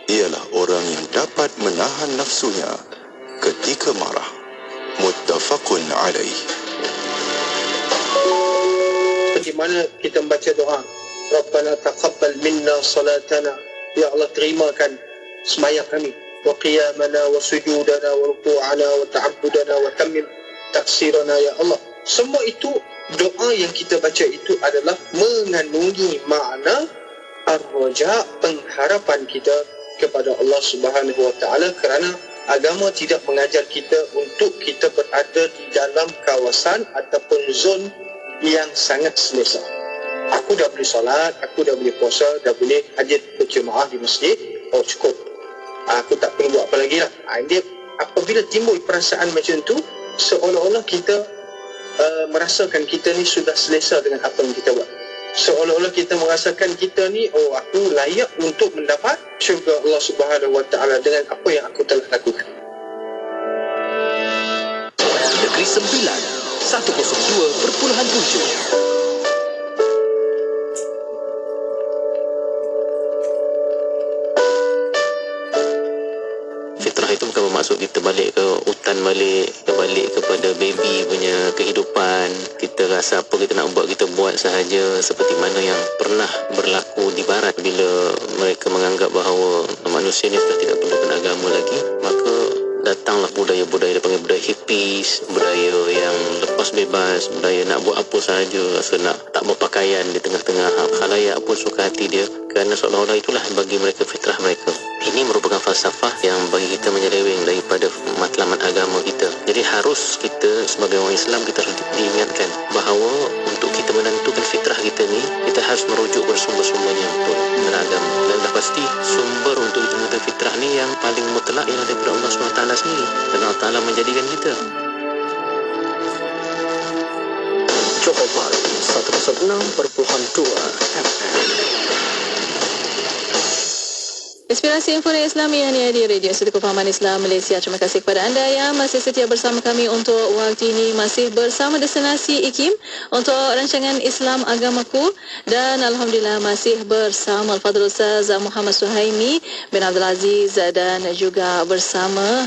ialah orang yang dapat menahan nafsunya ketika marah. Muttafaqun alaih. Seperti mana kita membaca doa, Rabbana taqabbal minna salatana, ya Allah terimakan sembahyang kami, wa qiyamana wa sujudana wa ruku'ana wa ta'abbudana wa tammim taksirana ya Allah. Semua itu doa yang kita baca itu adalah mengandungi makna ar-raja, pengharapan kita kepada Allah Subhanahu wa taala, kerana agama tidak mengajar kita untuk kita berada di dalam kawasan ataupun zon yang sangat selesa. Aku dah boleh solat, aku dah boleh puasa, dah boleh hadir berjemaah di masjid, oh cukup, aku tak perlu buat apa lagi lah. Dia apabila timbul perasaan macam tu, seolah-olah kita merasakan kita ni sudah selesa dengan apa yang kita buat. Seolah-olah kita merasakan kita ni, oh aku layak untuk mendapat syurga Allah Subhanahu wa taala dengan apa yang aku telah lakukan. Negeri Sembilan 102.7. Itu bukan bermaksud kita balik ke hutan, balik kepada baby punya kehidupan. Kita rasa apa kita nak buat, kita buat sahaja, seperti mana yang pernah berlaku di barat bila mereka menganggap bahawa manusia ni sudah tidak perlukan agama lagi. Maka datanglah budaya-budaya, dia panggil budaya hippies, budaya yang lepas bebas, budaya nak buat apa sahaja, rasa nak tak berpakaian di tengah-tengah khalayak pun suka hati dia, kerana seolah-olah itulah bagi mereka fitrah mereka. Ini merupakan falsafah yang bagi kita menyeleweng daripada matlamat agama kita. Jadi harus kita sebagai orang Islam, kita harus diingatkan bahawa untuk kita menentukan fitrah kita ni, kita harus merujuk pada sumber-sumber yang betul dalam agama. Dan dah pasti sumber untuk kita menentukan fitrah ni yang paling mutlak ialah daripada Allah SWT sendiri. Dan Allah Ta'ala menjadikan kita. Johor Bahru 106.2 FM. Inspirasi Informa Islami yang di Radio Institut Kefahaman Islam Malaysia. Terima kasih kepada anda yang masih setia bersama kami untuk waktu ini. Masih bersama Destinasi IKIM untuk rancangan Islam Agamaku. Dan Alhamdulillah masih bersama Al-Fadhil Ustaz Muhammad Suhaimi bin Abdul Aziz, dan juga bersama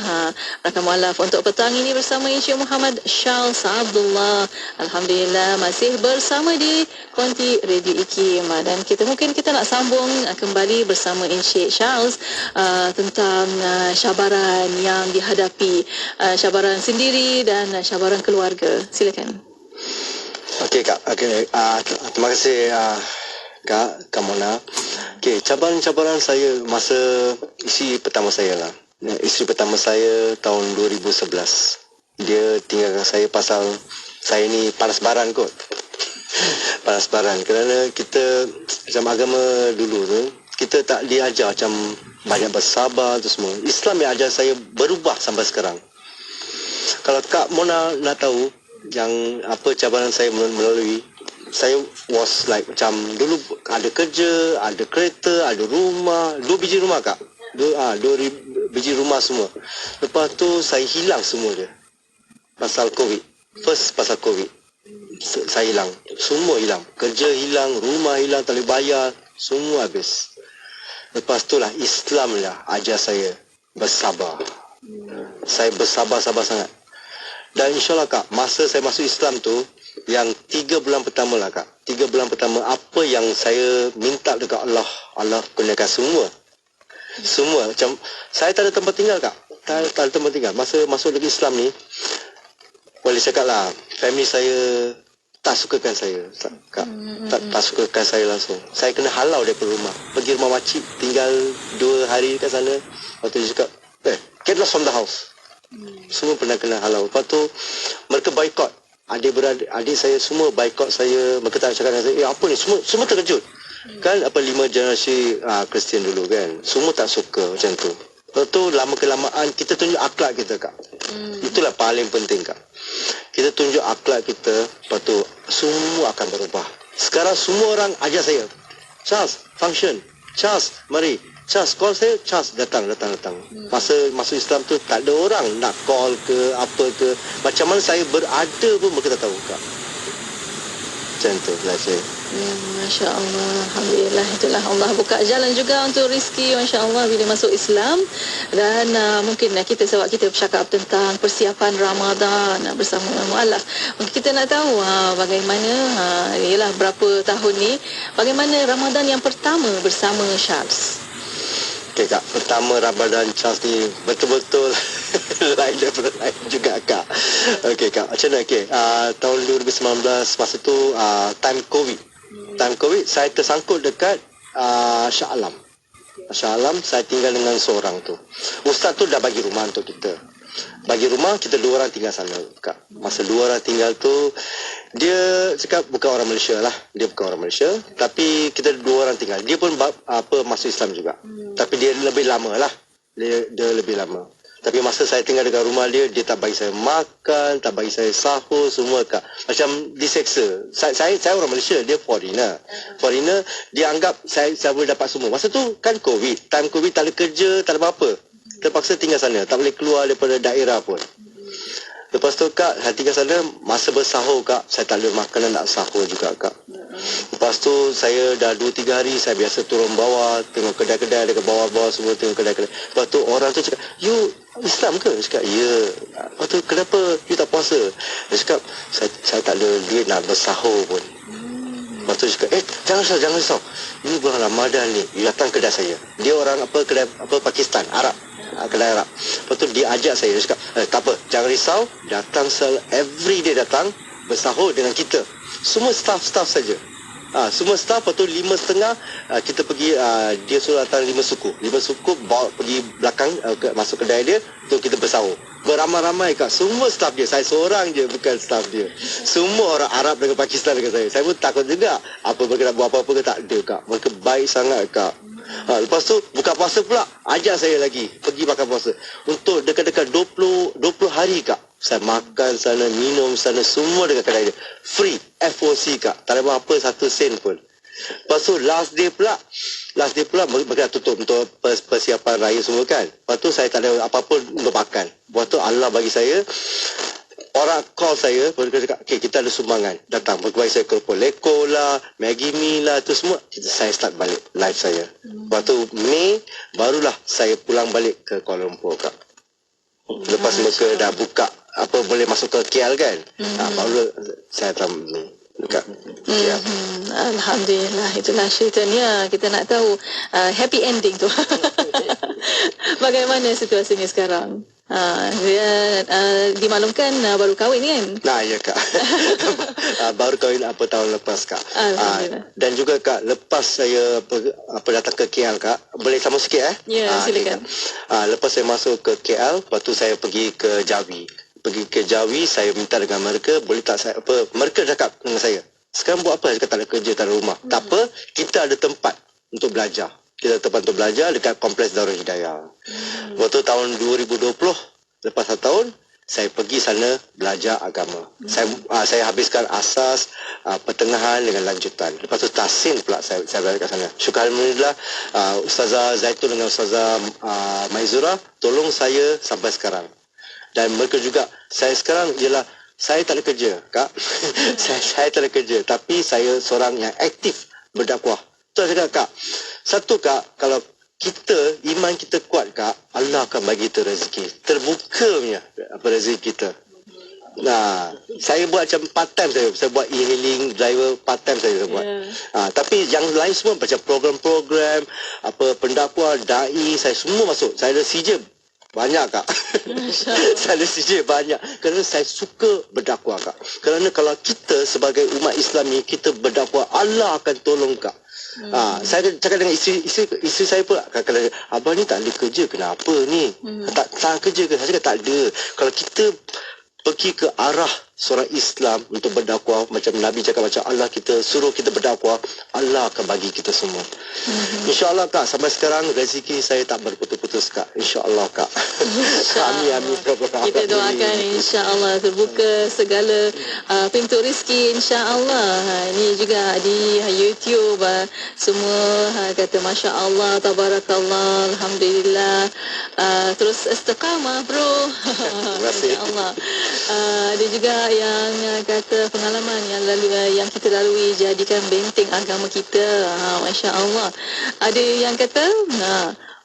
rakan mualaf untuk petang ini bersama Encik Muhammad Charles Abdullah. Alhamdulillah masih bersama di konti Radio IKIM. Dan kita nak sambung kembali bersama Encik Charles tentang cabaran yang dihadapi, cabaran sendiri dan cabaran keluarga. Silakan. Okey Kak. Terima kasih Kak Mona. Okey, cabaran saya masa isteri pertama saya lah. Isteri pertama saya tahun 2011. Dia tinggalkan saya pasal saya ni panas baran kot. Panas baran kerana kita macam agama dulu tu, kita tak diajar macam banyak bersabar tu semua. Islam yang ajar saya berubah sampai sekarang. Kalau Kak Mona nak tahu yang apa cabaran saya melalui, saya was like macam dulu ada kerja, ada kereta, ada rumah, 2 biji rumah Kak. 2 biji rumah semua. Lepas tu saya hilang semua dia. Pasal COVID. First pasal COVID. Saya hilang. Semua hilang. Kerja hilang, rumah hilang, tak boleh bayar, semua habis. Lepas tu lah Islam lah ajar saya bersabar. Saya bersabar-sabar sangat. Dan insyaAllah Kak, masa saya masuk Islam tu, yang 3 bulan pertama lah Kak. 3 bulan pertama apa yang saya minta dekat Allah, Allah kurniakan semua. Semua. Macam saya tak ada tempat tinggal Kak. Tak ada tempat tinggal. Masa masuk lagi Islam ni, boleh cakap lah, family saya tak sukakan saya Kak. Tak sukakan saya langsung. Saya kena halau daripada rumah. Pergi rumah makcik, tinggal 2 hari kat sana. Lepas tu dia cakap, get lost from the house. Semua pernah kena halau. Lepas tu mereka boycott. Adik saya semua boycott saya. Mereka tak cakap dengan saya, apa ni? Semua terkejut. Kan 5 generasi Kristian dulu kan. Semua tak suka macam tu. Lepas tu lama-kelamaan kita tunjuk akhlak kita Kak. Itulah paling penting Kak. Kita tunjuk akhlak kita, lepas tu semua akan berubah. Sekarang semua orang ajar saya, Charles, function. Charles, mari. Charles, call saya. Charles, datang. Masa masuk Islam tu, tak ada orang nak call ke, apa ke. Macam mana saya berada pun mereka tak tahu Kak. Macam tu lah saya. Masya Allah, Alhamdulillah. Itulah Allah buka jalan juga untuk rezeki, Masya Allah, bila masuk Islam. Dan mungkin kita sebab kita bercakap tentang persiapan Ramadan bersama mualaf, mungkin kita nak tahu bagaimana ialah berapa tahun ni, bagaimana Ramadan yang pertama bersama Charles. Okey Kak, pertama Ramadan Charles ni betul-betul lain daripada lain juga Kak. Okey Kak, macam mana? Okey, tahun 2019 masa tu time COVID. Time COVID saya tersangkut dekat Shah Alam. Shah Alam saya tinggal dengan seorang tu. Ustaz tu dah bagi rumah untuk kita. Bagi rumah, kita 2 orang tinggal sana Kak. Masa 2 orang tinggal tu, dia cakap bukan orang Malaysia lah. Dia bukan orang Malaysia, tapi kita 2 orang tinggal. Dia pun masuk Islam juga. Tapi dia lebih lama lah. Dia lebih lama. Tapi masa saya tinggal dekat rumah dia tak bagi saya makan, tak bagi saya sahur, semua Kak. Macam diseksa. Saya orang Malaysia, dia foreigner. Foreigner, dia anggap saya boleh dapat semua. Masa tu kan COVID. Time COVID tak ada kerja, tak ada apa-apa. Terpaksa tinggal sana, tak boleh keluar daripada daerah pun. Lepas tu Kak, saya tinggal sana, masa bersahur Kak, saya tak ada makanan nak sahur juga Kak. Lepas tu saya dah 2-3 hari, saya biasa turun bawah, tengok kedai-kedai dekat bawah-bawah semua, tengok kedai-kedai. Lepas tu orang tu cakap, you Islam ke? Saya cakap, ya. Lepas tu kenapa you tak puasa? Dia cakap, saya tak ada duit nak bersahur pun. Lepas tu cakap, jangan risau. Ini bulan Ramadan ni, you datang kedai saya. Dia orang kedai Pakistan, Arab. Kedai Arab. Lepas tu dia ajak saya, dia cakap, tak apa, jangan risau, datang every day datang bersahur dengan kita. Semua staff saja. Semua staff. Lepas tu 5.30 kita pergi, dia suruh datang 5 suku. 5 suku bawa pergi belakang, masuk kedai dia untuk kita bersahur. Beramai-ramai Kak, semua staff dia. Saya seorang je bukan staff dia. Semua orang Arab dengan Pakistan dengan saya. Saya pun takut juga, apa mereka nak buat apa-apa ke, tak ada Kak. Mereka baik sangat Kak. Lepas tu buka puasa pula, ajak saya lagi pergi makan puasa. Untuk dekat-dekat 20 hari Kak, saya makan sana, minum sana, semua dekat kedai dia. Free, FOC Kak, tak ada apa-apa 1 sen pun. Lepas tu last day pula mereka tutup untuk persiapan raya semua kan. Lepas tu saya tak ada apa-apa untuk makan. Lepas tu Allah bagi saya, orang call saya, mereka cakap, okay, kita ada sumbangan, datang. Mereka bagi saya keropok leko lah, Maggi mee lah, tu semua. Saya start balik live saya. Lepas tu Mei, barulah saya pulang balik ke Kuala Lumpur Kak. Lepas mereka dah buka, boleh masuk ke KL kan. Baru saya datang dekat KL. Alhamdulillah, itulah ceritanya. Kita nak tahu happy ending tu. Bagaimana situasinya sekarang? Dia dimaklumkan baru kahwin kan? Ya Kak. Baru kahwin tahun lepas Kak. Dan juga Kak, lepas saya datang ke KL Kak, boleh sama sikit Ya, silakan. Lepas saya masuk ke KL, lepas tu saya pergi ke Jawi. Saya minta dengan mereka, boleh tak saya mereka cakap dengan saya, sekarang buat apa? Saya kata tak ada kerja, tak ada rumah. Tak apa, kita ada tempat untuk belajar. Kita ada tempat untuk belajar dekat Kompleks Darul Hidayah. Waktu tahun 2020, lepas 1 tahun, saya pergi sana belajar agama. Saya habiskan asas, pertengahan dengan lanjutan. Lepas tu tahsin pula saya belajar kat sana. Syukur Alhamdulillah, Ustazah Zaitun dengan Ustazah Maizura tolong saya sampai sekarang. Dan mereka juga, saya sekarang ialah, saya tak ada kerja Kak. saya tak ada kerja, tapi saya seorang yang aktif berdakwah. Tu saya cakap Kak, satu Kak, kalau kita, iman kita kuat Kak, Allah akan bagi kita rezeki. Terbuka punya rezeki kita. Nah, saya buat macam part time saya buat e-hailing driver part time saya buat. Tapi yang lain semua macam program-program, apa pendakwa, dai, saya semua masuk. Saya ada CJ banyak kak. Saya ada CJ banyak kerana saya suka berdakwah kak. Kerana kalau kita sebagai umat Islam ni kita berdakwah, Allah akan tolong kak. Saya cakap dengan isteri saya pun, kalau abang ni tak ada kerja, kenapa ni? Tak kerja ke? Saya cakap tak ada. Kalau kita pergi ke arah seorang Islam untuk berdakwah, macam Nabi cakap, macam Allah kita suruh kita berdakwah, Allah akan bagi kita semua. InsyaAllah kak, sampai sekarang rezeki saya tak berputus-putus kak. InsyaAllah kak. Amin. Kita doakan insyaAllah terbuka segala pintu rezeki insyaAllah. Ini juga di YouTube semua kata Masya Allah, Tabarakallah, Alhamdulillah. Terus istiqamah bro. Terima kasih. InsyaAllah. Ada juga yang kata pengalaman yang kita lalui jadikan benteng agama kita. Masya Allah. Ada yang kata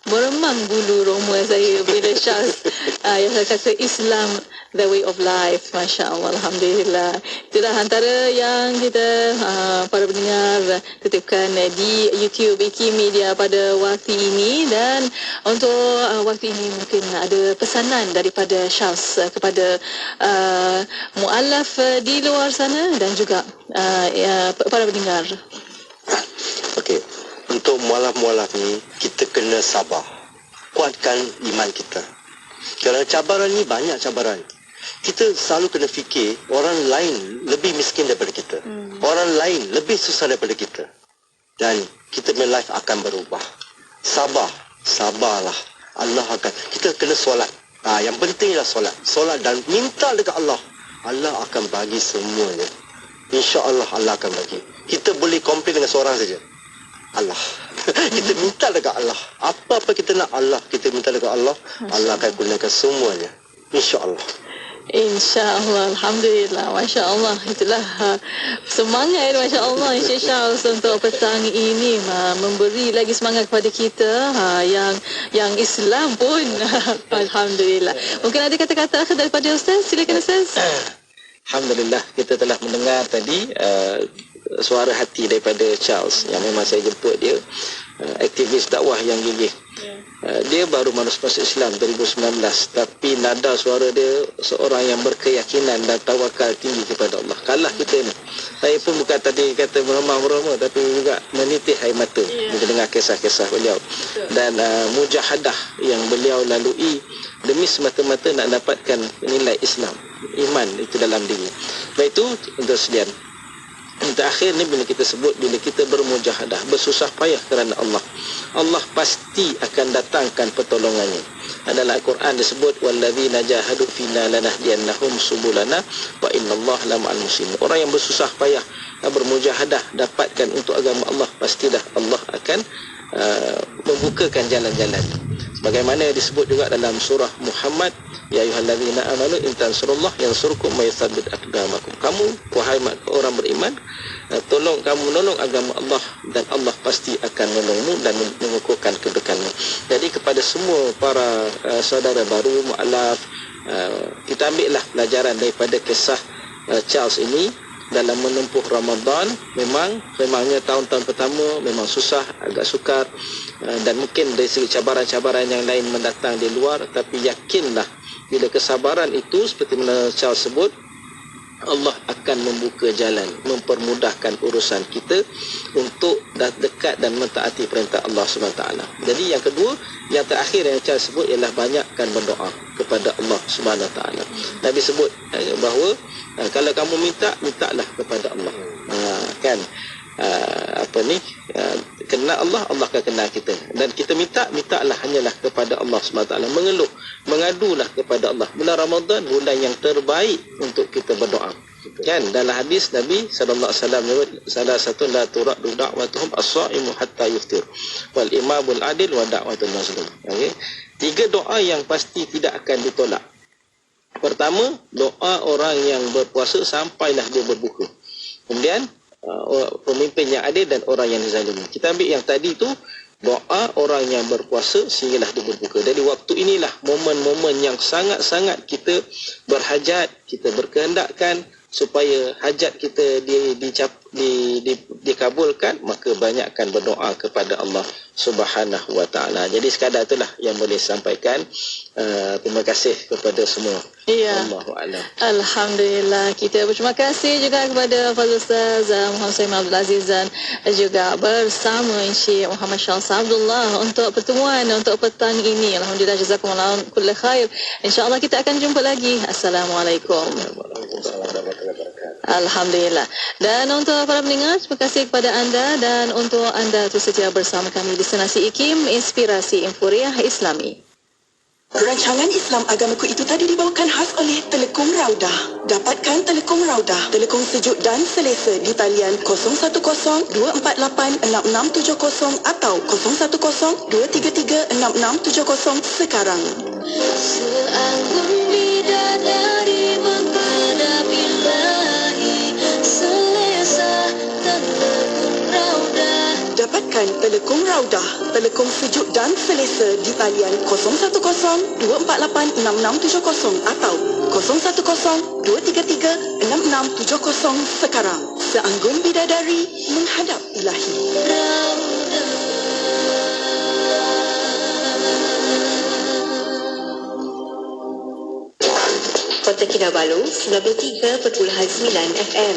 meremang bulu roma saya bila Syaz yang saya kata Islam the way of life. Masya Allah, Alhamdulillah. Itulah antara yang kita para pendengar tetapkan di YouTube IKIM Media pada waktu ini. Dan untuk waktu ini mungkin ada pesanan daripada Syaz kepada mu'alaf di luar sana dan juga para pendengar. Okey, untuk mualaf-mualaf ni kita kena sabar, kuatkan iman kita. Kerana cabaran ni banyak cabaran. Kita selalu kena fikir orang lain lebih miskin daripada kita, orang lain lebih susah daripada kita, dan kita punya life akan berubah. Sabarlah, Allah akan. Kita kena solat. Yang penting ialah solat dan minta dekat Allah. Allah akan bagi semuanya. InsyaAllah Allah akan bagi. Kita boleh komplain dengan seorang saja, Allah. Kita minta dekat Allah. Apa-apa kita nak Allah, kita minta dekat Allah, Allah akan gunakan semuanya. InsyaAllah. InsyaAllah, Alhamdulillah, Masya Allah. Itulah semangat, Masya Allah, Encik Syaz untuk petang ini memberi lagi semangat kepada kita yang Islam pun. Alhamdulillah. Mungkin ada kata-kata akhir daripada Ustaz? Silakan Ustaz. Alhamdulillah, kita telah mendengar tadi suara hati daripada Charles yang memang saya jemput dia, aktivis dakwah yang gigih. Dia baru masuk Islam 2019, tapi nada suara dia seorang yang berkeyakinan dan tawakal tinggi kepada Allah. Kalah kita ni. Saya pun bukan tadi kata meremah-meremah, tapi juga menitih air mata mendengar kisah-kisah beliau dan mujahadah yang beliau lalui demi semata-mata nak dapatkan nilai Islam, iman itu dalam diri. Baik itu untuk sekalian. Yang terakhir ni bila kita sebut, bila kita bermujahadah, bersusah payah kerana Allah, Allah pasti akan datangkan pertolongannya. Dalam Al-Quran disebut walladzina jahadu fina lanahdiyannahum subulana wa innallaha lama'al muslimin. Orang yang bersusah payah bermujahadah dapatkan untuk agama Allah, pastilah Allah akan membukakan jalan-jalan. Sebagaimana disebut juga dalam surah Muhammad, ya ayyuhallazina amanu in tansurullah yansurkum wa yuthabbit aqdamakum. Kamu wahai orang beriman, kamu menolong agama Allah dan Allah pasti akan menolongmu dan mengukuhkan kedudukanmu. Jadi kepada semua para saudara baru mualaf, kita ambillah pelajaran daripada kisah Charles ini dalam menempuh Ramadan. Memangnya tahun-tahun pertama memang susah, agak sukar, dan mungkin dari segi cabaran-cabaran yang lain mendatang di luar, tapi yakinlah bila kesabaran itu seperti mana Charles sebut, Allah akan membuka jalan, mempermudahkan urusan kita untuk dekat dan mentaati perintah Allah SWT. Jadi yang kedua, yang terakhir yang Charles sebut ialah banyakkan berdoa kepada Allah SWT. Nabi sebut bahawa kalau kamu mintalah kepada Allah. Kenal Allah, Allah akan kenal kita. Dan kita mintalah hanyalah kepada Allah SWT. Mengeluh, mengadulah kepada Allah. Bulan Ramadan, bulan yang terbaik untuk kita berdoa. Kan dalam hadis Nabi sallallahu alaihi wasallam menyebut salah satu la turaddu da'watuhum as-sha'imu hatta yuftir wal imamul adil wa da'watul mazlum. Okey. 3 doa yang pasti tidak akan ditolak. Pertama, doa orang yang berpuasa sampailah dia berbuka. Kemudian pemimpin yang adil dan orang yang dizalimi. Kita ambil yang tadi tu, doa orang yang berpuasa sehinggalah dia berbuka. Jadi waktu inilah momen-momen yang sangat-sangat kita berhajat, kita berkehendakkan supaya hajat kita dikabulkan, maka banyakkan berdoa kepada Allah Subhanahu wa taala. Jadi sekadar itulah yang boleh sampaikan. Terima kasih kepada semua. Ya. Allahu a'lam. Alhamdulillah, kita berterima kasih juga kepada Fadil Ustaz Muhammad Saim Abdul Aziz dan juga bersama Encik Muhammad Syams Abdullah untuk pertemuan untuk petang ini. Alhamdulillah, jazakumullah kull khair. InsyaAllah kita akan jumpa lagi. Assalamualaikum. Alhamdulillah. Dan untuk para pendengar, terima kasih kepada anda dan untuk anda terus setia bersama kami di Senasi IKIM, Inspirasi Emporiah Islami. Rancangan Islam Agamaku itu tadi dibawakan khas oleh Telekom Raudah. Dapatkan Telekom Raudah, telekom sejuk dan selesa di talian 010-248-6670 atau 010-233-6670 sekarang. Seanggun bidadari menghadap ilahi, selesa telekung raudah. Dapatkan Telekom Raudah, telekom sejuk dan selesa di talian 010-248-6670 atau 010-233-6670 sekarang. Seanggun bidadari menghadap ilahi. Kota Kinabalu 93.9 FM.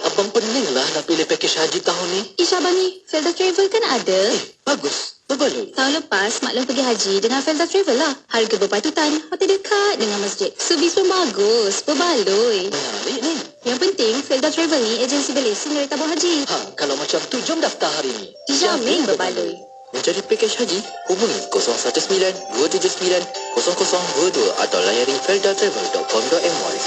Abang pening lah nak pilih pakej haji tahun ni. Abang ni, Felda Travel kan ada? Bagus. Berbaloi. Tahun lepas, maklum pergi haji dengan Felda Travel lah. Harga berpatutan, hotel dekat dengan masjid. Servis pun bagus, berbaloi. Menarik ni. Yang penting, Felda Travel ni agensi berlesen dari tabung haji. Kalau macam tu, jom daftar hari ni. Dijamin berbaloi. Mencari pakej haji, hubungi 019-279-0022 atau layari feldatravel.com.my.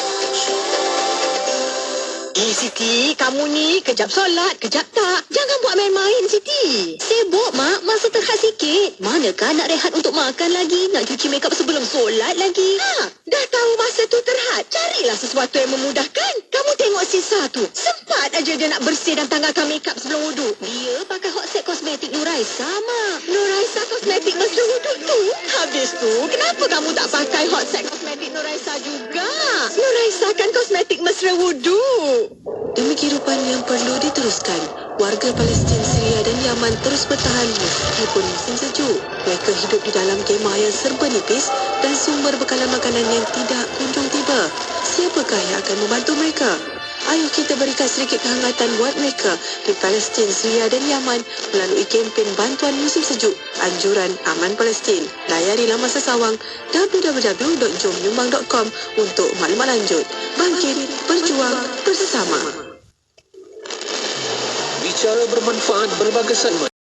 Siti, kamu ni kejap solat, kejap tak. Jangan buat main-main, Siti. Sibuk, Mak. Masa terhad sikit. Manakah nak rehat untuk makan lagi? Nak cuci makeup sebelum solat lagi? Dah tahu masa tu terhad. Carilah sesuatu yang memudahkan. Kamu tengok Sisa tu. Sempat aja dia nak bersih dan tanggalkan makeup sebelum wuduk. Dia pakai hot set kosmetik Nuraisa, Mak. Nuraisa kosmetik mesra wuduk tu. Habis tu, kenapa kamu tak pakai hot set kosmetik Nuraisa juga? Nuraisa kan kosmetik mesra wuduk. Demi kehidupan yang perlu diteruskan, warga Palestin, Syria dan Yaman terus bertahan meskipun musim sejuk. Mereka hidup di dalam kemah yang serba nipis dan sumber bekalan makanan yang tidak kunjung tiba. Siapakah yang akan membantu mereka? Ayo kita berikan sedikit kehangatan buat mereka di Palestin, Syria dan Yaman melalui kempen bantuan musim sejuk Anjuran Aman Palestin. Layari laman sesawang www.jomnyumbang.com untuk maklumat lanjut. Bangkit, berjuang bersama. Bicara bermanfaat berbagai segmen.